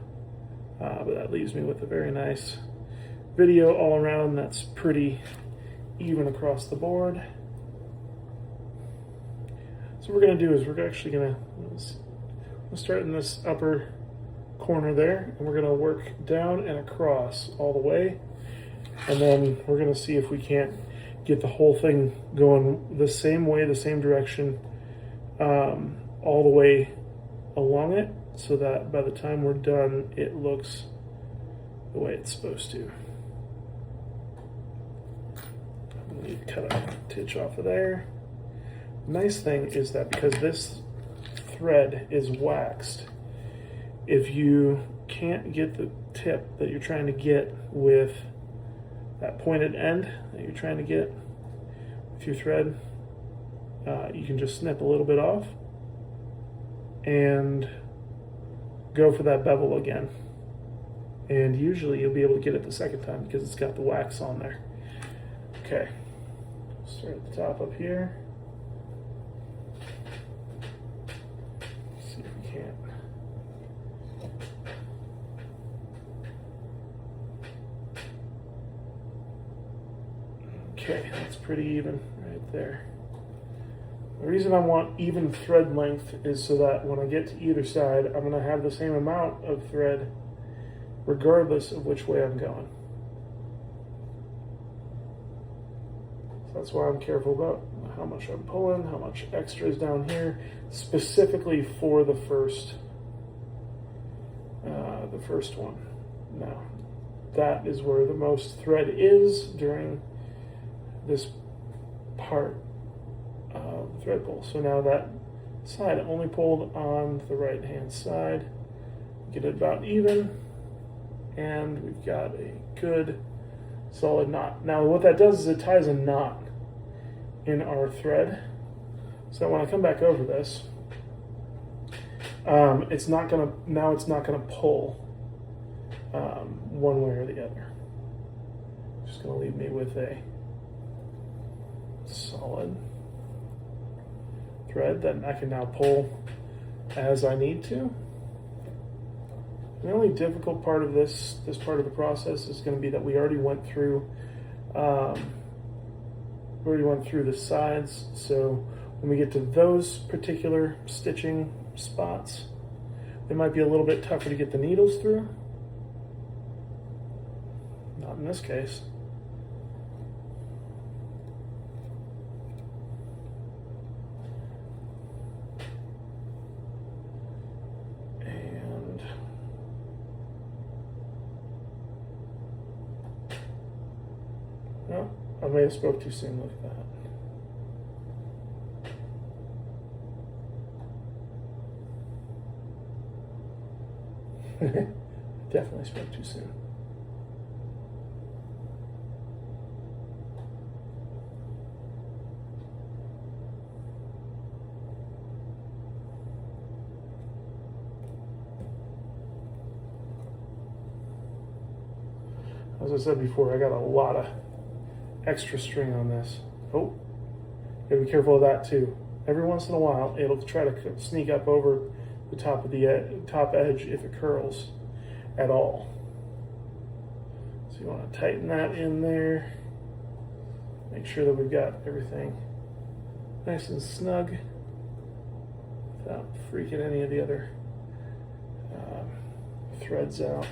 Speaker 1: But that leaves me with a very nice video all around that's pretty even across the board. So what we're going to do is we're actually going to start in this upper corner there, and we're going to work down and across all the way, and then we're going to see if we can't get the whole thing going the same way, the same direction, all the way along it, so that by the time we're done it looks the way it's supposed to. I need to cut a titch off of there. Nice thing is that because this thread is waxed, if you can't get the tip that you're trying to get with that pointed end that you're trying to get with your thread, you can just snip a little bit off and go for that bevel again. And usually you'll be able to get it the second time because it's got the wax on there. Okay, start at the top up here. See if we can't. Okay, that's pretty even right there. The reason I want even thread length is so that when I get to either side, I'm going to have the same amount of thread regardless of which way I'm going. So that's why I'm careful about how much I'm pulling, how much extra is down here, specifically for the first one. Now, that is where the most thread is during this part of the thread pull. So now that side only pulled on the right hand side. Get it about even, and we've got a good solid knot. Now what that does is it ties a knot in our thread, so when I come back over this, it's not gonna pull one way or the other. Just gonna leave me with a solid thread that I can now pull as I need to. The only difficult part of this part of the process is going to be that we already went through the sides. So when we get to those particular stitching spots, they might be a little bit tougher to get the needles through. Not in this case. No, I may have spoke too soon. Look at that. Definitely spoke too soon. As I said before, I got a lot of extra string on this. Oh, gotta be careful of that too. Every once in a while, it'll try to sneak up over the top of the top edge if it curls at all. So you want to tighten that in there. Make sure that we've got everything nice and snug without freaking any of the other threads out.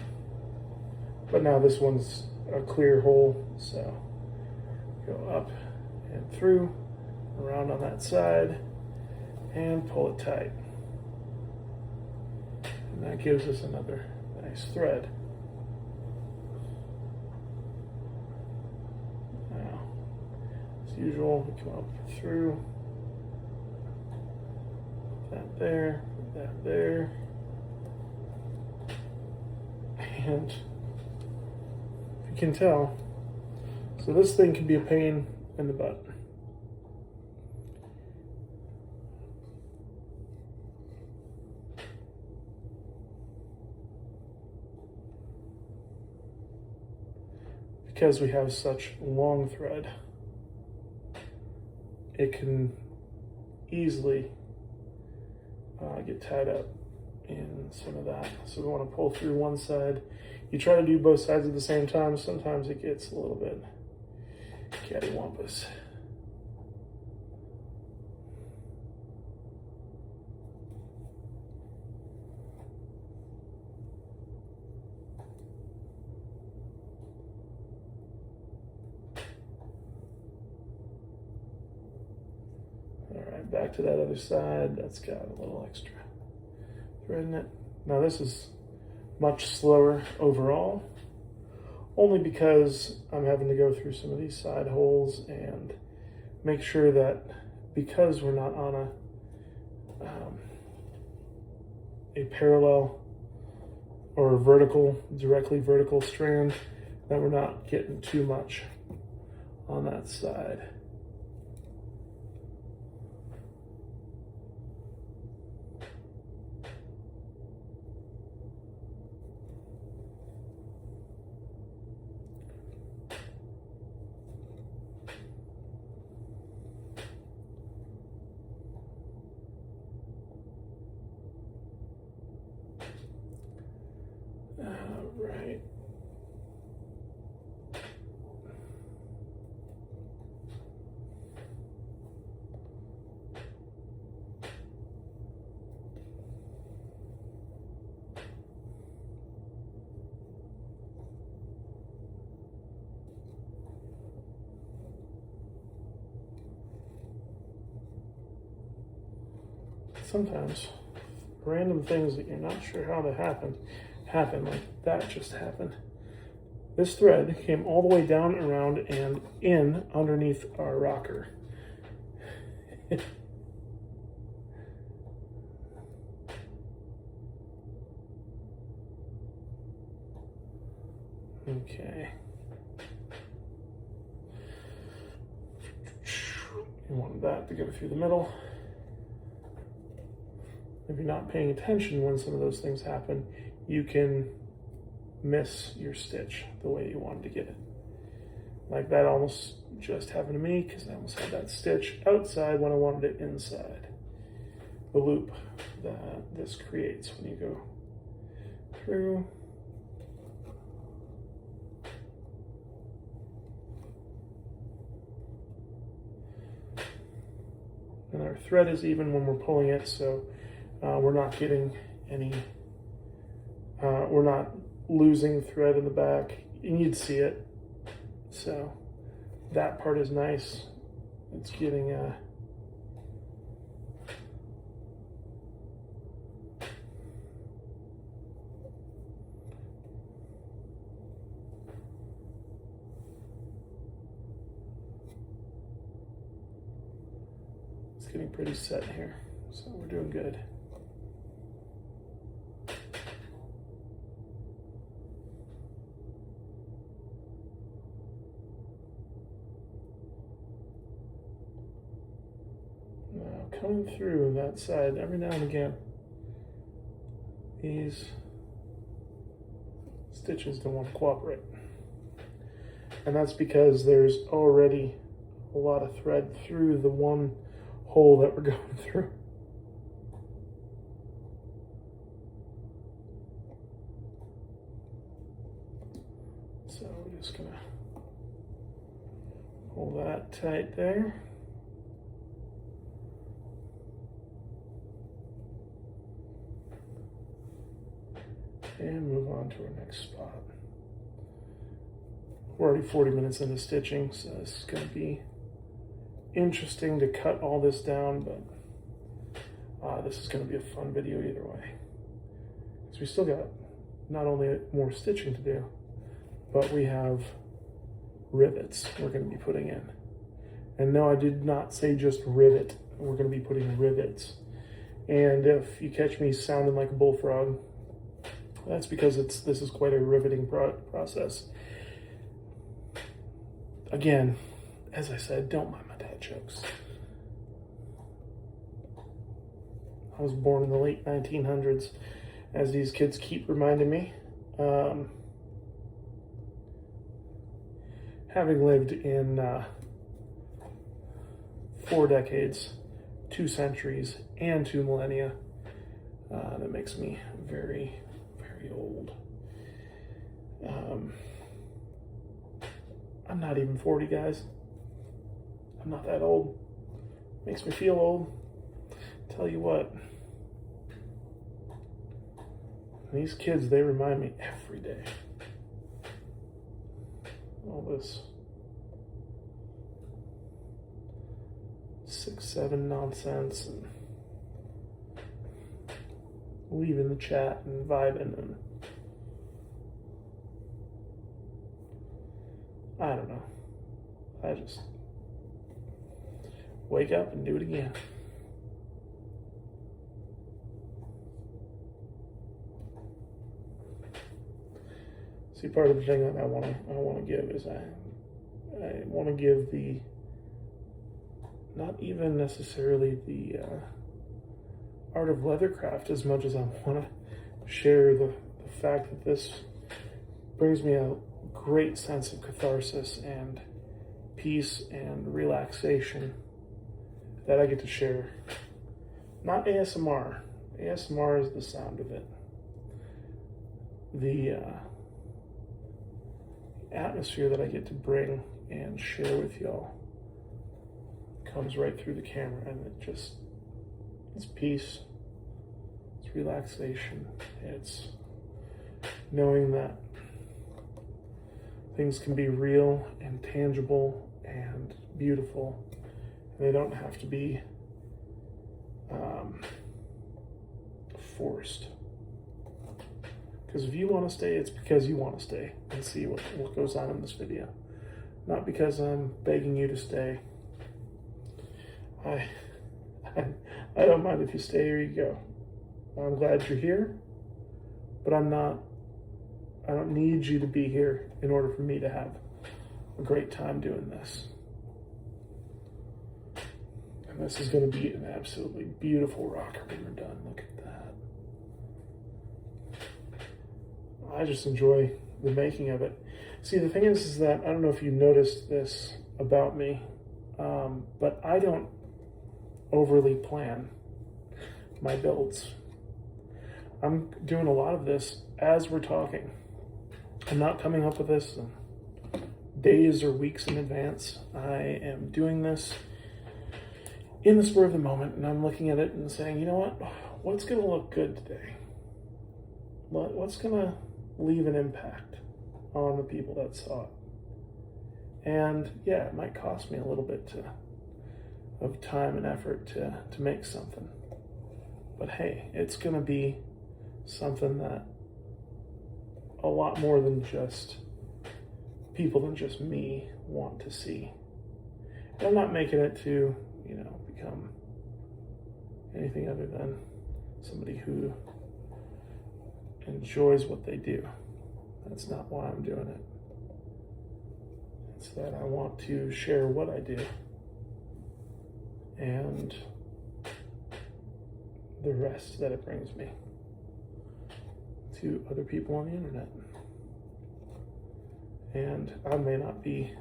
Speaker 1: But now this one's a clear hole, so go up and through, around on that side, and pull it tight. And that gives us another nice thread. Now, as usual, we come up through, put that there, put that there, and you can tell, so this thing can be a pain in the butt. Because we have such long thread, it can easily get tied up in some of that. So we want to pull through one side. You try to do both sides at the same time. Sometimes it gets a little bit cattywampus. All right, back to that other side. That's got a little extra thread in it. Now this is much slower overall, only because I'm having to go through some of these side holes and make sure that, because we're not on a parallel or a directly vertical strand, that we're not getting too much on that side. Right. Sometimes random things that you're not sure how they happen, like that just happened. This thread came all the way down, around, and in underneath our rocker. Okay. You want that to go through the middle. If you're not paying attention when some of those things happen, you can miss your stitch the way you wanted to get it. Like that almost just happened to me because I almost had that stitch outside when I wanted it inside. The loop that this creates when you go through. And our thread is even when we're pulling it, so we're not getting any, we're not losing thread in the back, and you'd see it. So that part is nice. It's getting it's getting pretty set here, so we're doing good. Coming through that side every now and again, these stitches don't want to cooperate. And that's because there's already a lot of thread through the one hole that we're going through. So we're just gonna hold that tight there. And move on to our next spot. We're already 40 minutes into stitching, so this is going to be interesting to cut all this down, but this is going to be a fun video either way. So we still got not only more stitching to do, but we have rivets we're going to be putting in. And no, I did not say just rivet. We're going to be putting rivets. And if you catch me sounding like a bullfrog, that's because this is quite a riveting process. Again, as I said, don't mind my dad jokes. I was born in the late 1900s, as these kids keep reminding me. Having lived in 4 decades, 2 centuries, and 2 millennia, that makes me very old. I'm not even 40, guys. I'm not that old. Makes me feel old. Tell you what, these kids, they remind me every day. All this 6-7 nonsense and leaving the chat and vibing, and I don't know. I just wake up and do it again. See, part of the thing that I want to give is I want to give the, not even necessarily the art of leathercraft as much as I want to share the fact that this brings me a great sense of catharsis and peace and relaxation that I get to share. Not ASMR. ASMR is the sound of it. The atmosphere that I get to bring and share with y'all comes right through the camera, and it's peace, it's relaxation, it's knowing that things can be real and tangible and beautiful, and they don't have to be forced. Because if you want to stay, it's because you want to stay and see what goes on in this video. Not because I'm begging you to stay. I don't mind if you stay or you go. I'm glad you're here, but I'm not I don't need you to be here in order for me to have a great time doing this. And this is going to be an absolutely beautiful rocker when we're done. Look at that. I just enjoy the making of it. See, the thing is that I don't know if you noticed this about me, but I don't overly plan my builds. I'm doing a lot of this as we're talking. I'm not coming up with this days or weeks in advance. I am doing this in the spur of the moment, and I'm looking at it and saying, you know what? What's going to look good today? What's going to leave an impact on the people that saw it? And yeah, it might cost me a little bit of time and effort to make something. But hey, it's going to be something that a lot more than just people than just me want to see. And I'm not making it to, become anything other than somebody who enjoys what they do. That's not why I'm doing it. It's that I want to share what I do and the rest that it brings me to other people on the internet. And I may not be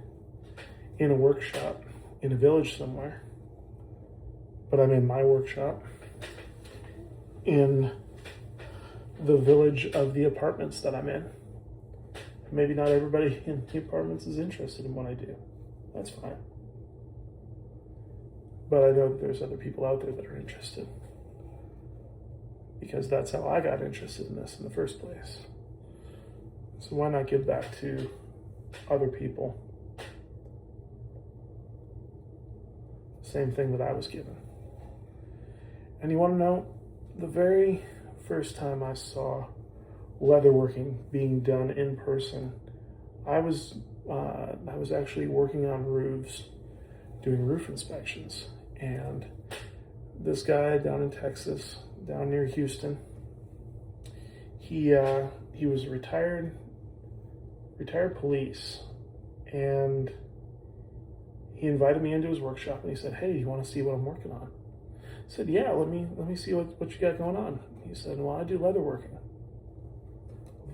Speaker 1: in a workshop in a village somewhere, but I'm in my workshop in the village of the apartments that I'm in. Maybe not everybody in the apartments is interested in what I do. That's fine. But I know that there's other people out there that are interested, because that's how I got interested in this in the first place. So why not give back to other people the same thing that I was given? And you want to know, the very first time I saw leatherworking being done in person, I was actually working on roofs, doing roof inspections, and this guy down in Texas, down near Houston, he was retired police, and he invited me into his workshop, and he said, "Hey, you want to see what I'm working on?" I said, "Yeah, let me see what you got going on." He said, "Well, I do leatherworking."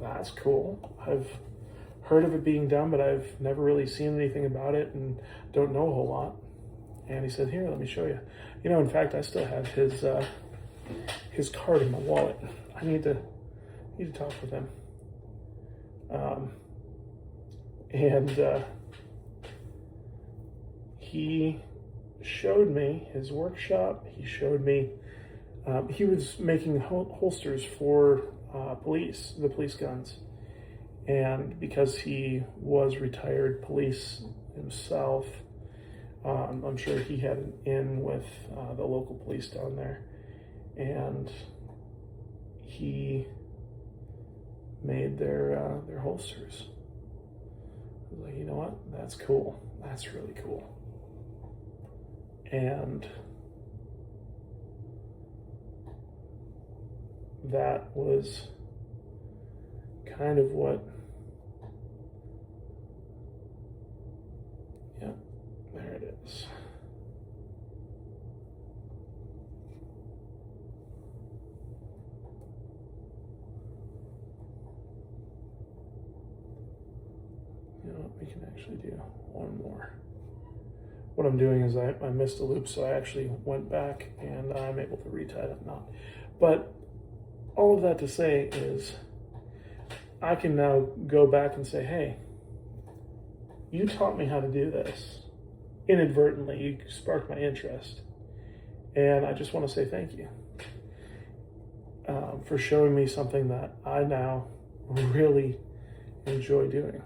Speaker 1: That's cool. I've heard of it being done, but I've never really seen anything about it and don't know a whole lot. And he said, "Here, let me show you." In fact, I still have his card in my wallet. I need to talk with him. He showed me his workshop. He showed me, he was making holsters for the police guns. And because he was retired police himself, I'm sure he had an in with the local police down there. And he made their holsters. I was like, you know what? That's cool. That's really cool. And that was kind of what, yeah, there it is. We can actually do one more. What I'm doing is I missed a loop, so I actually went back and I'm able to retie that knot. But all of that to say is I can now go back and say, hey, you taught me how to do this inadvertently. You sparked my interest. And I just want to say thank you for showing me something that I now really enjoy doing.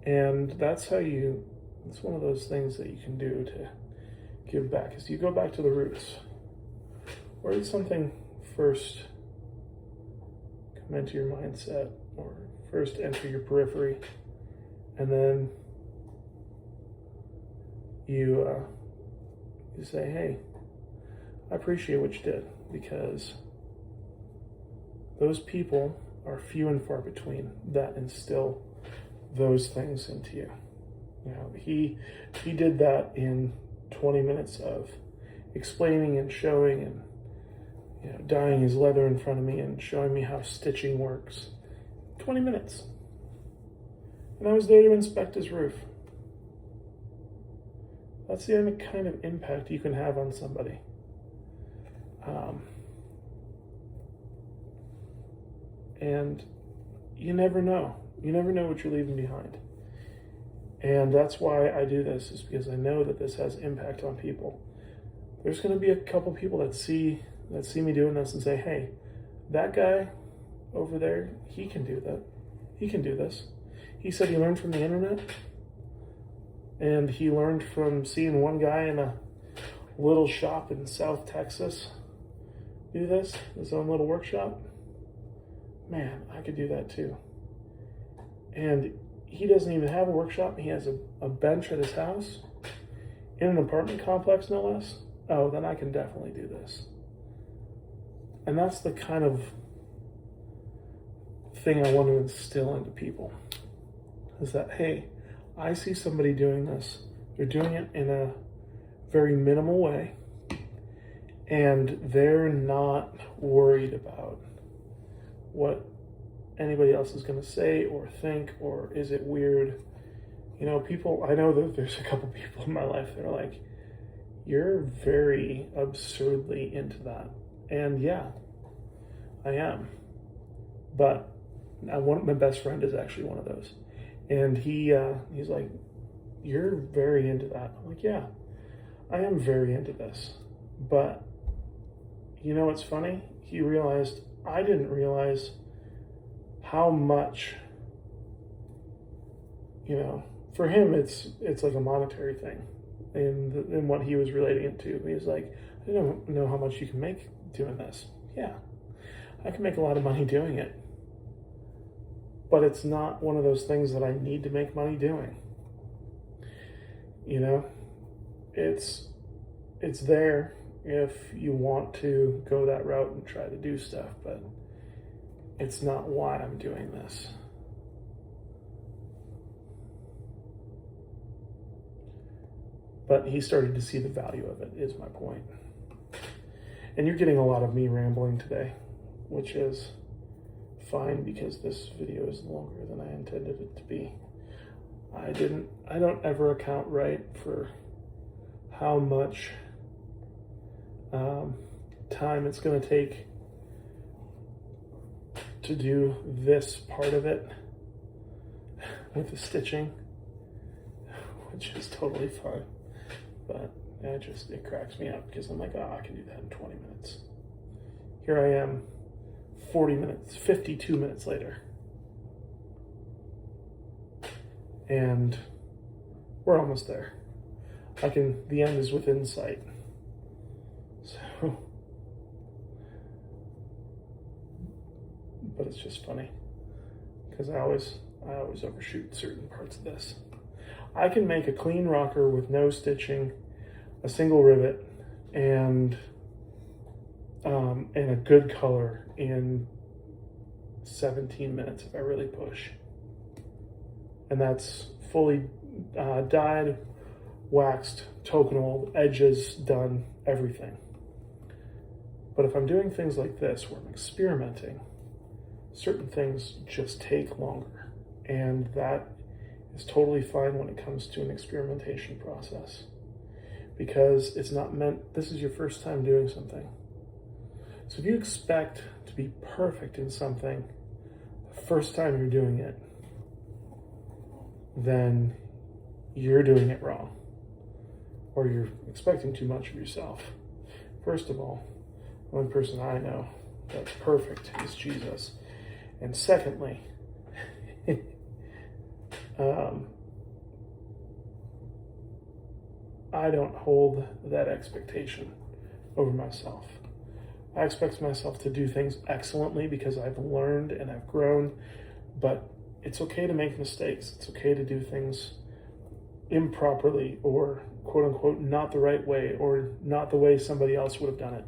Speaker 1: And that's it's one of those things that you can do to give back, is you go back to the roots. Where did something first come into your mindset, or first enter your periphery, and then you say, hey, I appreciate what you did, because those people are few and far between that instill those things into you. You know, he did that in 20 minutes of explaining and showing and, you know, dyeing his leather in front of me and showing me how stitching works. 20 minutes. And I was there to inspect his roof. That's the only kind of impact you can have on somebody. And you never know. You never know what you're leaving behind. And that's why I do this, is because I know that this has impact on people. There's going to be a couple people that see me doing this and say, hey, that guy over there, he can do that. He can do this. He said he learned from the internet, and he learned from seeing one guy in a little shop in South Texas do this, his own little workshop. Man, I could do that too. And he doesn't even have a workshop. He has a bench at his house in an apartment complex, no less. Oh, then I can definitely do this. And that's the kind of thing I want to instill into people, is that, hey, I see somebody doing this. They're doing it in a very minimal way, and they're not worried about what anybody else is going to say or think, or is it weird? You know, people, I know that there's a couple people in my life that are like, you're very absurdly into that. And yeah, I am. But my best friend is actually one of those. And he's like, you're very into that. I'm like, yeah, I am very into this. But you know what's funny? He realized I didn't realize how much, you know, for him it's like a monetary thing in what he was relating it to. He was like, I don't know how much you can make doing this. Yeah, I can make a lot of money doing it, but it's not one of those things that I need to make money doing. You know, it's there if you want to go that route and try to do stuff, but it's not why I'm doing this. But he started to see the value of it, is my point. And you're getting a lot of me rambling today, which is fine, because this video is longer than I intended it to be. I don't ever account right for how much time it's going to take to do this part of it with the stitching, which is totally fine. But it cracks me up, because I'm like, oh, I can do that in 20 minutes. Here I am, 52 minutes later. And we're almost there. The end is within sight. So, but it's just funny, because I always overshoot certain parts of this. I can make a clean rocker with no stitching, a single rivet, and a good color in 17 minutes if I really push. And that's fully dyed, waxed, tokenol, edges done, everything. But if I'm doing things like this, where I'm experimenting, certain things just take longer. And that is totally fine when it comes to an experimentation process, because it's not meant, this is your first time doing something. So if you expect to be perfect in something the first time you're doing it, then you're doing it wrong, or you're expecting too much of yourself. First of all, the only person I know that's perfect is Jesus. And secondly, I don't hold that expectation over myself. I expect myself to do things excellently because I've learned and I've grown, but it's okay to make mistakes. It's okay to do things improperly, or quote unquote not the right way, or not the way somebody else would have done it.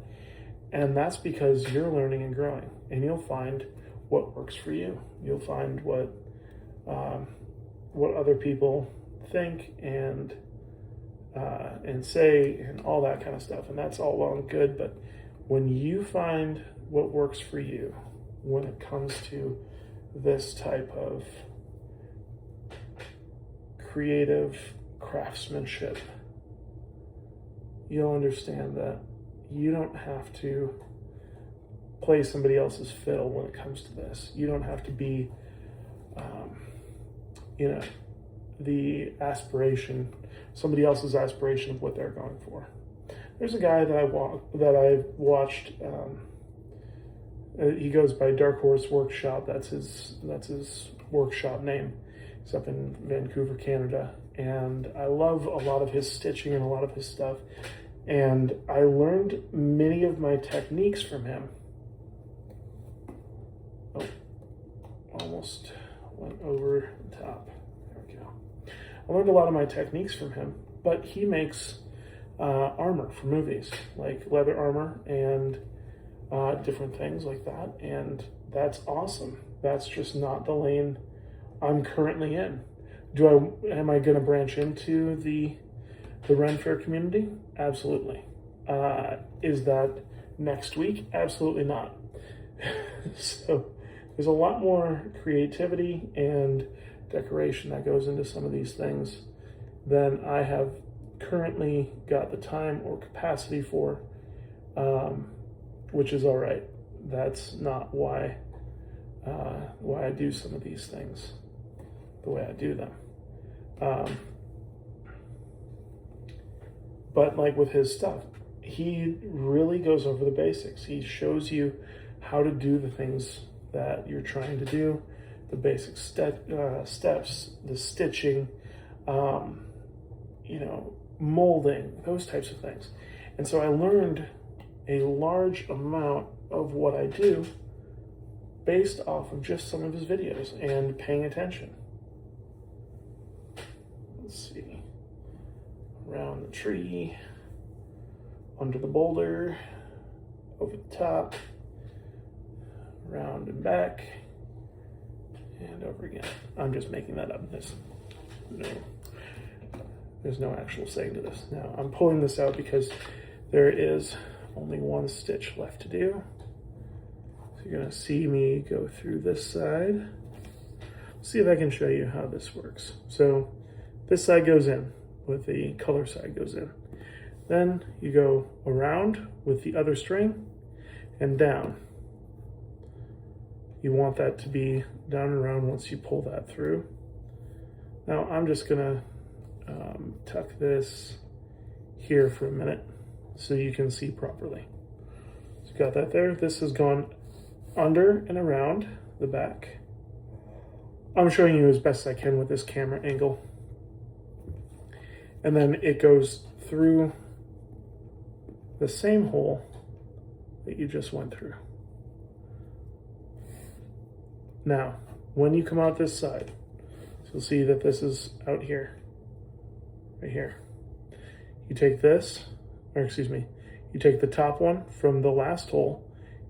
Speaker 1: And that's because you're learning and growing, and you'll find what works for you. You'll find what other people think and say and all that kind of stuff. And that's all well and good, but when you find what works for you when it comes to this type of creative craftsmanship, you'll understand that you don't have to play somebody else's fiddle when it comes to this. You don't have to be, the aspiration, somebody else's aspiration of what they're going for. There's a guy that I watched. He goes by Dark Horse Workshop. That's his workshop name. He's up in Vancouver, Canada, and I love a lot of his stitching and a lot of his stuff. And I learned many of my techniques from him. Oh, almost went over the top. There we go. I learned a lot of my techniques from him, but he makes armor for movies, like leather armor and different things like that. And that's awesome. That's just not the lane I'm currently in. Am I going to branch into the Ren Fair community? Absolutely. Is that next week? Absolutely not. So there's a lot more creativity and decoration that goes into some of these things than I have currently got the time or capacity for, which is all right. That's not why I do some of these things the way I do them. But like with his stuff, he really goes over the basics. He shows you how to do the things that you're trying to do, the basic steps, the stitching, molding, those types of things. And so I learned a large amount of what I do based off of just some of his videos and paying attention. Let's see. Around the tree, under the boulder, over the top, around and back, and over again. I'm just making that up. There's no actual saying to this. Now, I'm pulling this out because there is only one stitch left to do. So you're gonna see me go through this side. See if I can show you how this works. So this side goes in with the color side goes in. Then you go around with the other string and down. You want that to be down and around once you pull that through. Now I'm just gonna tuck this here for a minute so you can see properly. So you got that there. This has gone under and around the back. I'm showing you as best I can with this camera angle. And then it goes through the same hole that you just went through. Now, when you come out this side, so you'll see that this is out here, right here. You take this, you take the top one from the last hole,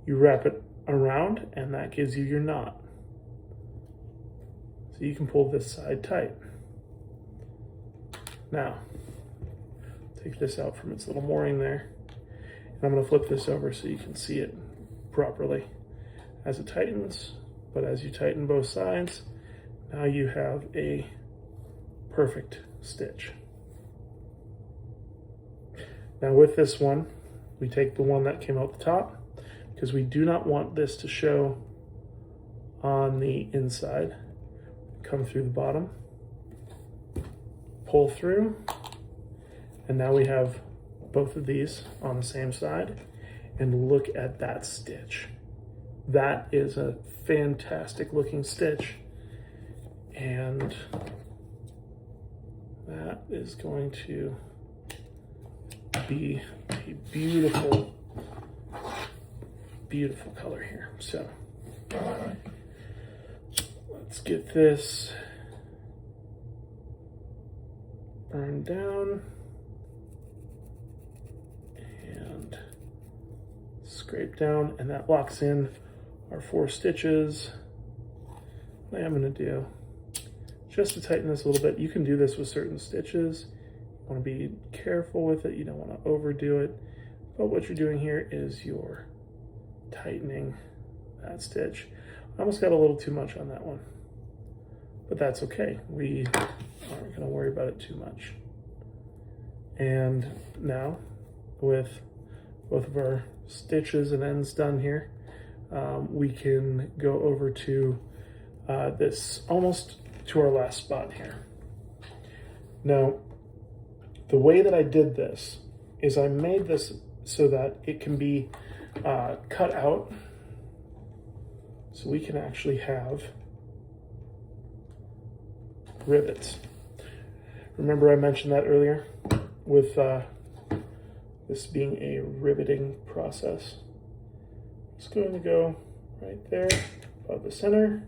Speaker 1: you wrap it around, and that gives you your knot. So you can pull this side tight. Now, take this out from its little mooring there, and I'm going to flip this over so you can see it properly as it tightens. But as you tighten both sides, now you have a perfect stitch. Now with this one, we take the one that came out the top because we do not want this to show on the inside. Come through the bottom, pull through, and now we have both of these on the same side. And look at that stitch. That is a fantastic looking stitch. And that is going to be a beautiful, beautiful color here. So let's get this burn down and scrape down, and that locks in our 4 stitches. What I am going to do, just to tighten this a little bit, you can do this with certain stitches. You want to be careful with it, you don't want to overdo it, but what you're doing here is you're tightening that stitch. I almost got a little too much on that one, but that's okay. We aren't going to worry about it too much. And now, with both of our stitches and ends done here, we can go over to this, almost to our last spot here. Now, the way that I did this is I made this so that it can be cut out, so we can actually have rivets. Remember I mentioned that earlier with this being a riveting process. It's going to go right there above the center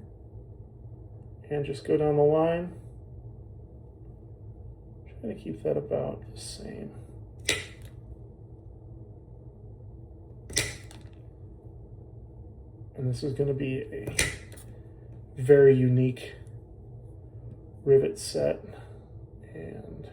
Speaker 1: and just go down the line. Try to keep that about the same. And this is going to be a very unique rivet set. And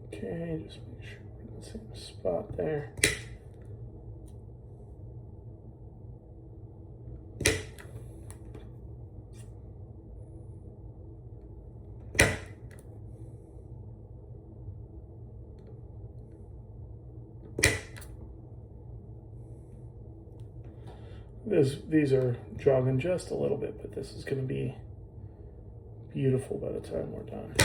Speaker 1: okay, just make sure we're in the same spot there. These are jogging just a little bit, but this is going to be beautiful by the time we're done.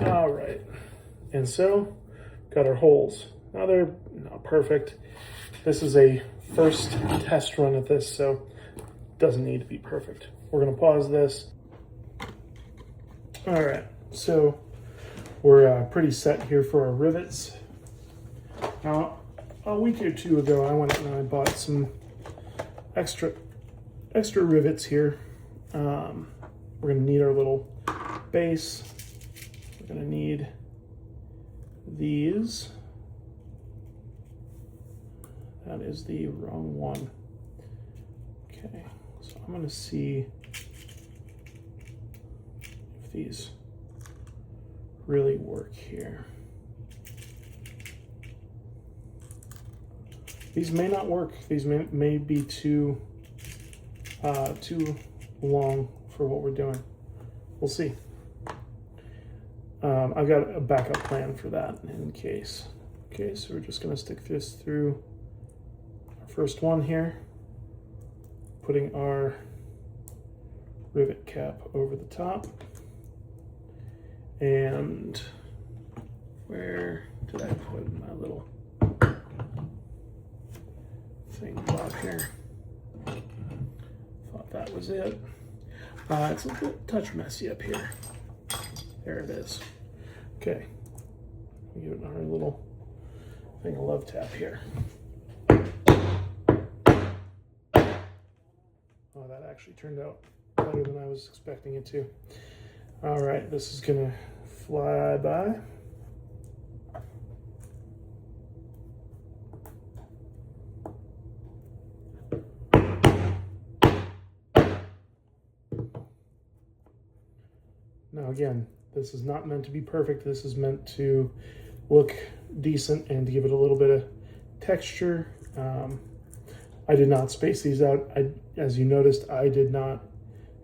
Speaker 1: All right, and so got our holes. Now they're not perfect. This is a first test run at this, so it doesn't need to be perfect. We're going to pause this. All right, so we're pretty set here for our rivets. Now, a week or two ago, I went and I bought some extra rivets here. We're gonna need our little base. We're gonna need these. That is the wrong one. Okay, so I'm gonna see if these really work here. These may not work. These may be too long for what we're doing. We'll see. I've got a backup plan for that in case. Okay, so we're just gonna stick this through our first one here, putting our rivet cap over the top. And where did I put my little thing block here? Thought that was it. It's a bit touch messy up here. There it is. Okay, give it our little thing of love tap here. Oh, that actually turned out better than I was expecting it to. All right, this is gonna fly by. Now again, this is not meant to be perfect. This is meant to look decent and to give it a little bit of texture. I did not space these out. As you noticed, I did not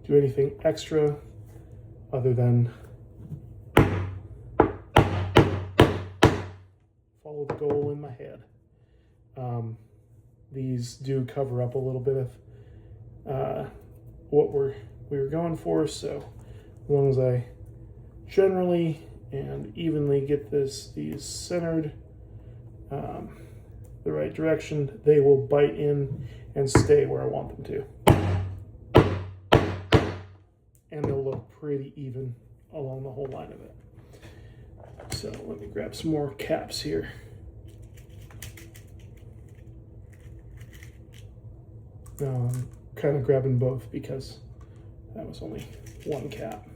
Speaker 1: do anything extra other than follow the goal in my head. These do cover up a little bit of what we were going for, so as long as I generally and evenly get these centered the right direction, they will bite in and stay where I want them to. And they'll look pretty even along the whole line of it. So let me grab some more caps here. I'm kind of grabbing both because that was only one cap.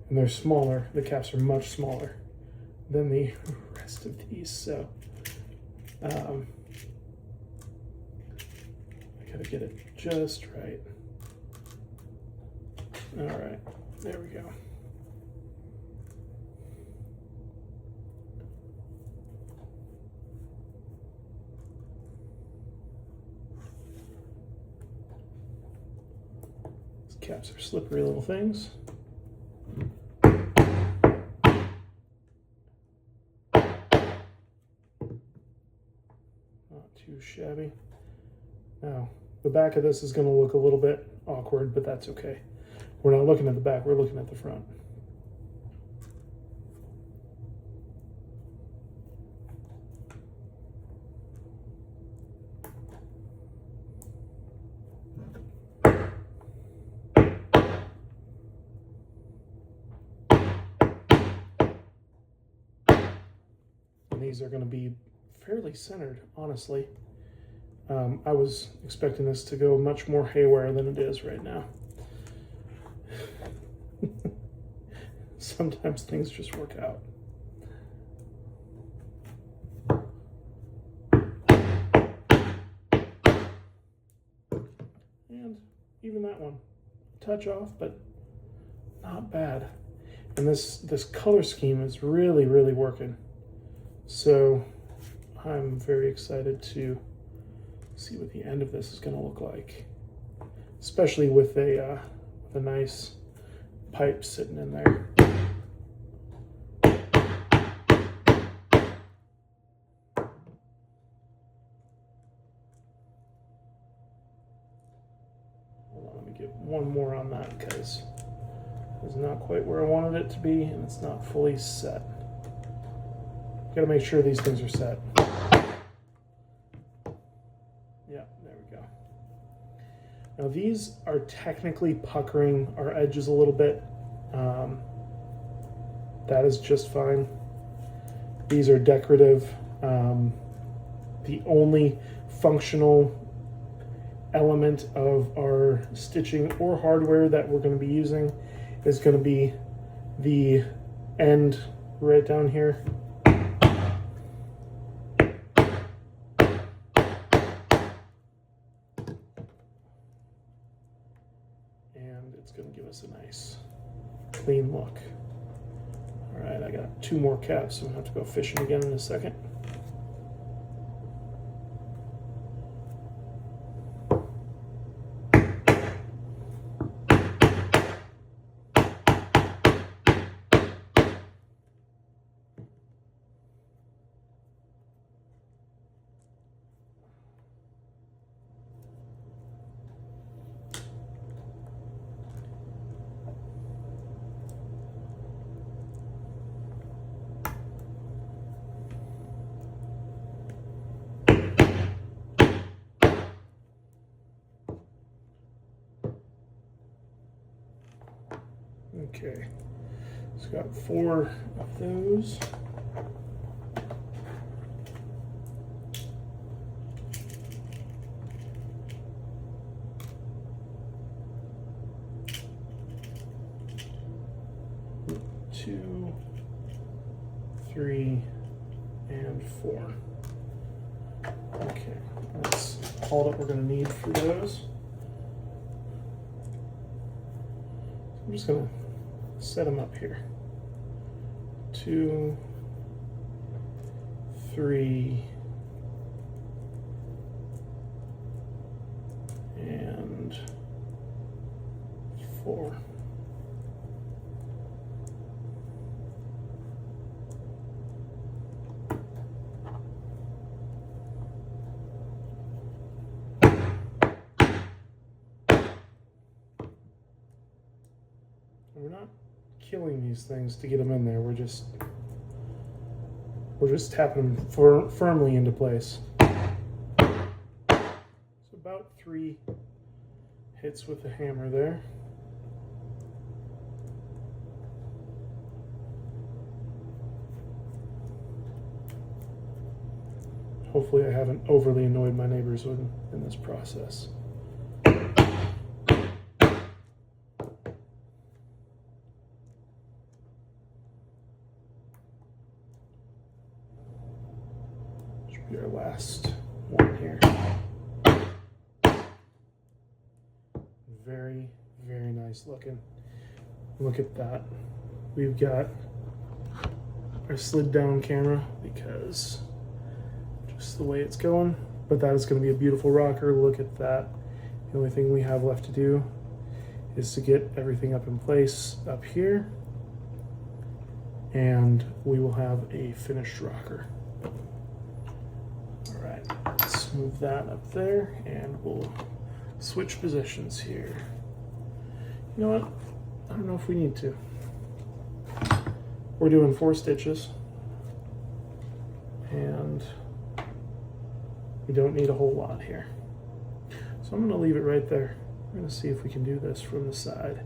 Speaker 1: And they're smaller, the caps are much smaller than the rest of these, so I gotta get it just right. All right, there we go. These caps are slippery little things. Too shabby. Now, the back of this is going to look a little bit awkward, but that's okay. We're not looking at the back, we're looking at the front. And these are going to be fairly centered, honestly. I was expecting this to go much more haywire than it is right now. Sometimes things just work out. And even that one, touch off, but not bad. And this color scheme is really, really working. So I'm very excited to see what the end of this is going to look like, especially with a nice pipe sitting in there. Hold on, let me get one more on that because it's not quite where I wanted it to be and it's not fully set. Got to make sure these things are set. Yeah, there we go. Now these are technically puckering our edges a little bit. That is just fine. These are decorative. The only functional element of our stitching or hardware that we're going to be using is going to be the end right down here. And it's going to give us a nice clean look. All right, I got 2 more caps, so I'm going to have to go fishing again in a second. Okay, so got 4 of those. Two, 3, and 4. Okay, that's all that we're going to need for those. I'm just going to set them up here. 2, 3, and 4. We're killing these things to get them in there. We're just tapping them firmly into place. So about 3 hits with the hammer there. Hopefully I haven't overly annoyed my neighbors in this process. Should be our last one here. Very, very nice looking. Look at that. We've got our slid down camera because just the way it's going, but that is going to be a beautiful rocker. Look at that. The only thing we have left to do is to get everything up in place up here, and we will have a finished rocker. All right, let's move that up there, and we'll switch positions here. You know what? I don't know if we need to. We're doing 4 stitches, and we don't need a whole lot here. So I'm going to leave it right there. We're going to see if we can do this from the side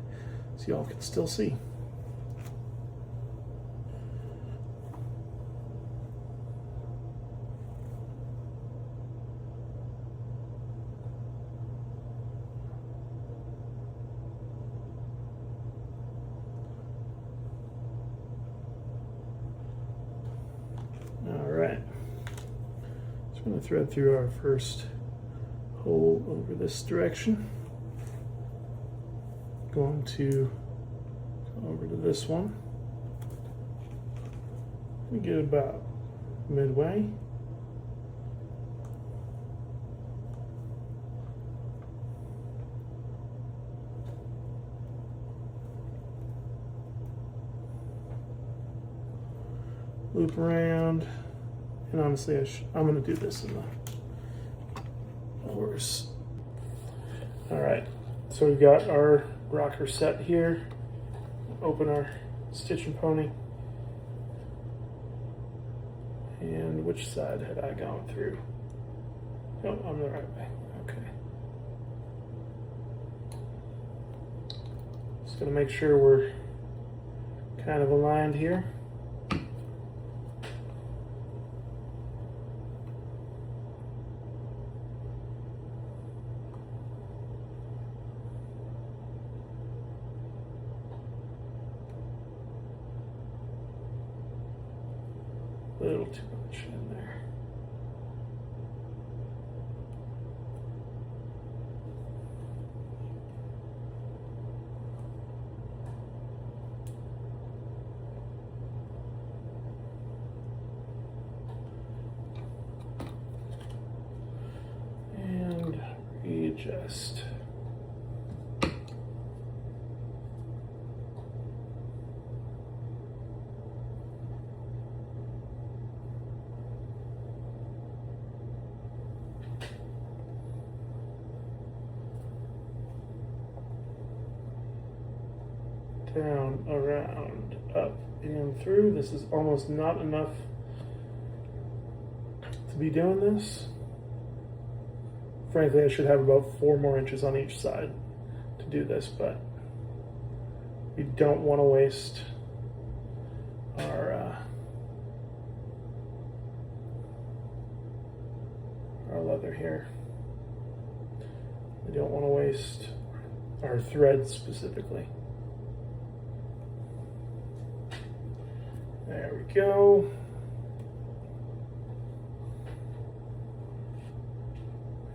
Speaker 1: so y'all can still see. All right. So I'm going to thread through our first hole over this direction. Going to go over to this one. We get about midway. Loop around, and honestly, I'm going to do this in the horse. All right, so we've got our rocker set here. Open our stitch and pony. And which side had I gone through? Oh, I'm the right way. Okay. Just gonna make sure we're kind of aligned here. A little too much in there. And readjust. Down, around, up, and through. This is almost not enough to be doing this. Frankly, I should have about 4 more inches on each side to do this, but we don't want to waste our leather here. We don't want to waste our thread specifically. There we go.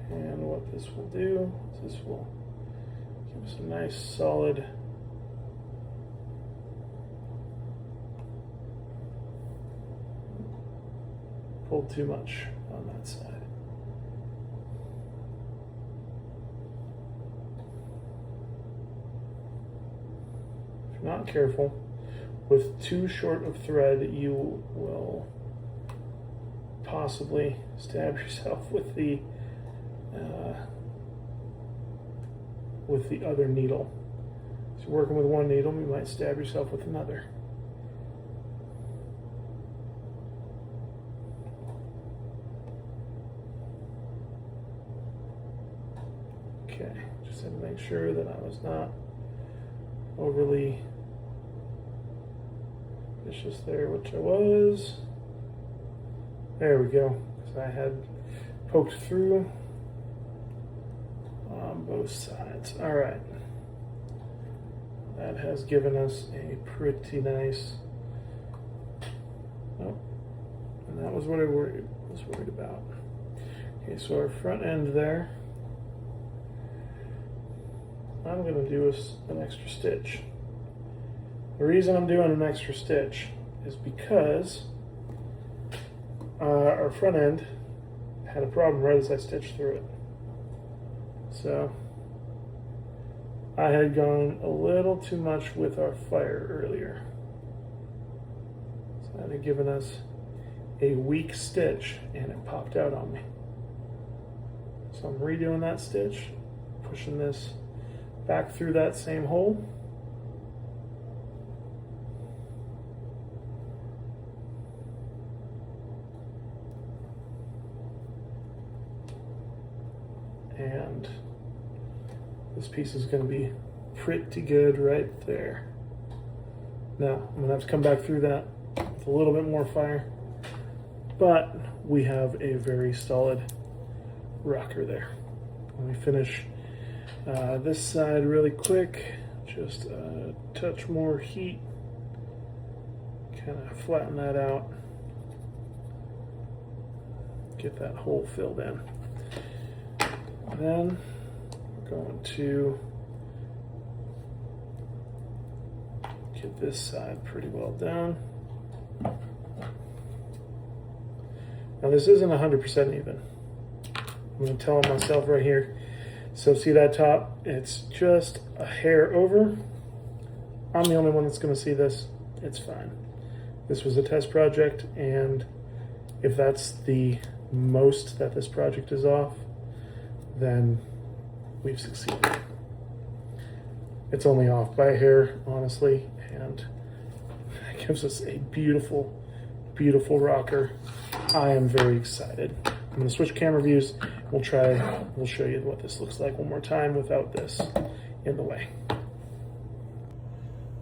Speaker 1: And what this will do is this will give us a nice solid pulled too much on that side. If you're not careful, with too short of thread, you will possibly stab yourself with the other needle. So you're working with one needle, you might stab yourself with another. Okay, just had to make sure that I was not overly vicious there, which I was. There we go. So I had poked through on both sides. All right. That has given us a pretty nice, oh, and that was what I was worried about. Okay, so our front end there, I'm going to do an extra stitch. The reason I'm doing an extra stitch is because our front end had a problem right as I stitched through it. So I had gone a little too much with our fire earlier. So that had given us a weak stitch and it popped out on me. So I'm redoing that stitch, pushing this back through that same hole. And this piece is going to be pretty good right there. Now, I'm going to have to come back through that with a little bit more fire, but we have a very solid rocker there. Let me finish this side really quick, just a touch more heat, kind of flatten that out, get that hole filled in. Then we're going to get this side pretty well down. Now this isn't 100% even. I'm going to tell myself right here. So see that top? It's just a hair over. I'm the only one that's going to see this. It's fine. This was a test project, and if that's the most that this project is off, then we've succeeded. It's only off by a hair, honestly, and it gives us a beautiful, beautiful rocker. I am very excited. I'm going to switch camera views. We'll show you what this looks like one more time without this in the way.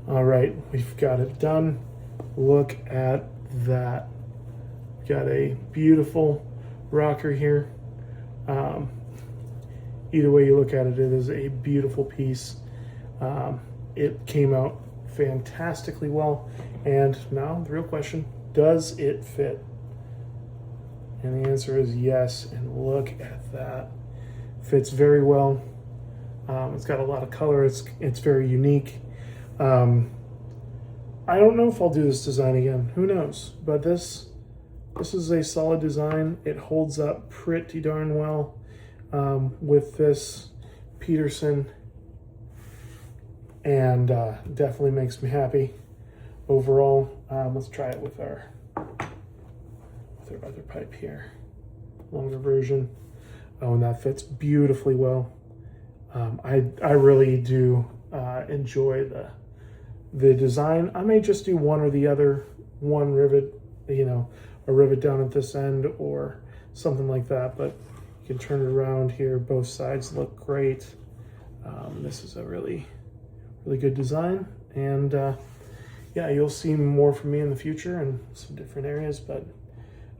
Speaker 1: All right, we've got it done. Look at that. We've got a beautiful rocker here. Either way you look at it, it is a beautiful piece. It came out fantastically well. And now the real question, does it fit? And the answer is yes, and look at that. Fits very well. It's got a lot of color, it's very unique. I don't know if I'll do this design again, who knows? But this is a solid design. It holds up pretty darn well with this Peterson, and definitely makes me happy overall. Let's try it with our other pipe here, longer version. Oh, and that fits beautifully well. I really do enjoy the design. I may just do one or the other, one rivet, you know, a rivet down at this end or something like that, but you can turn it around here. Both sides look great. This is a really, really good design, and yeah, you'll see more from me in the future in some different areas, but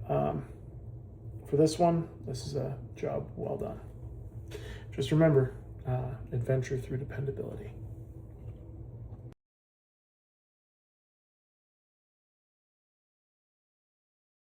Speaker 1: for this one, this is a job well done. Just remember, adventure through dependability.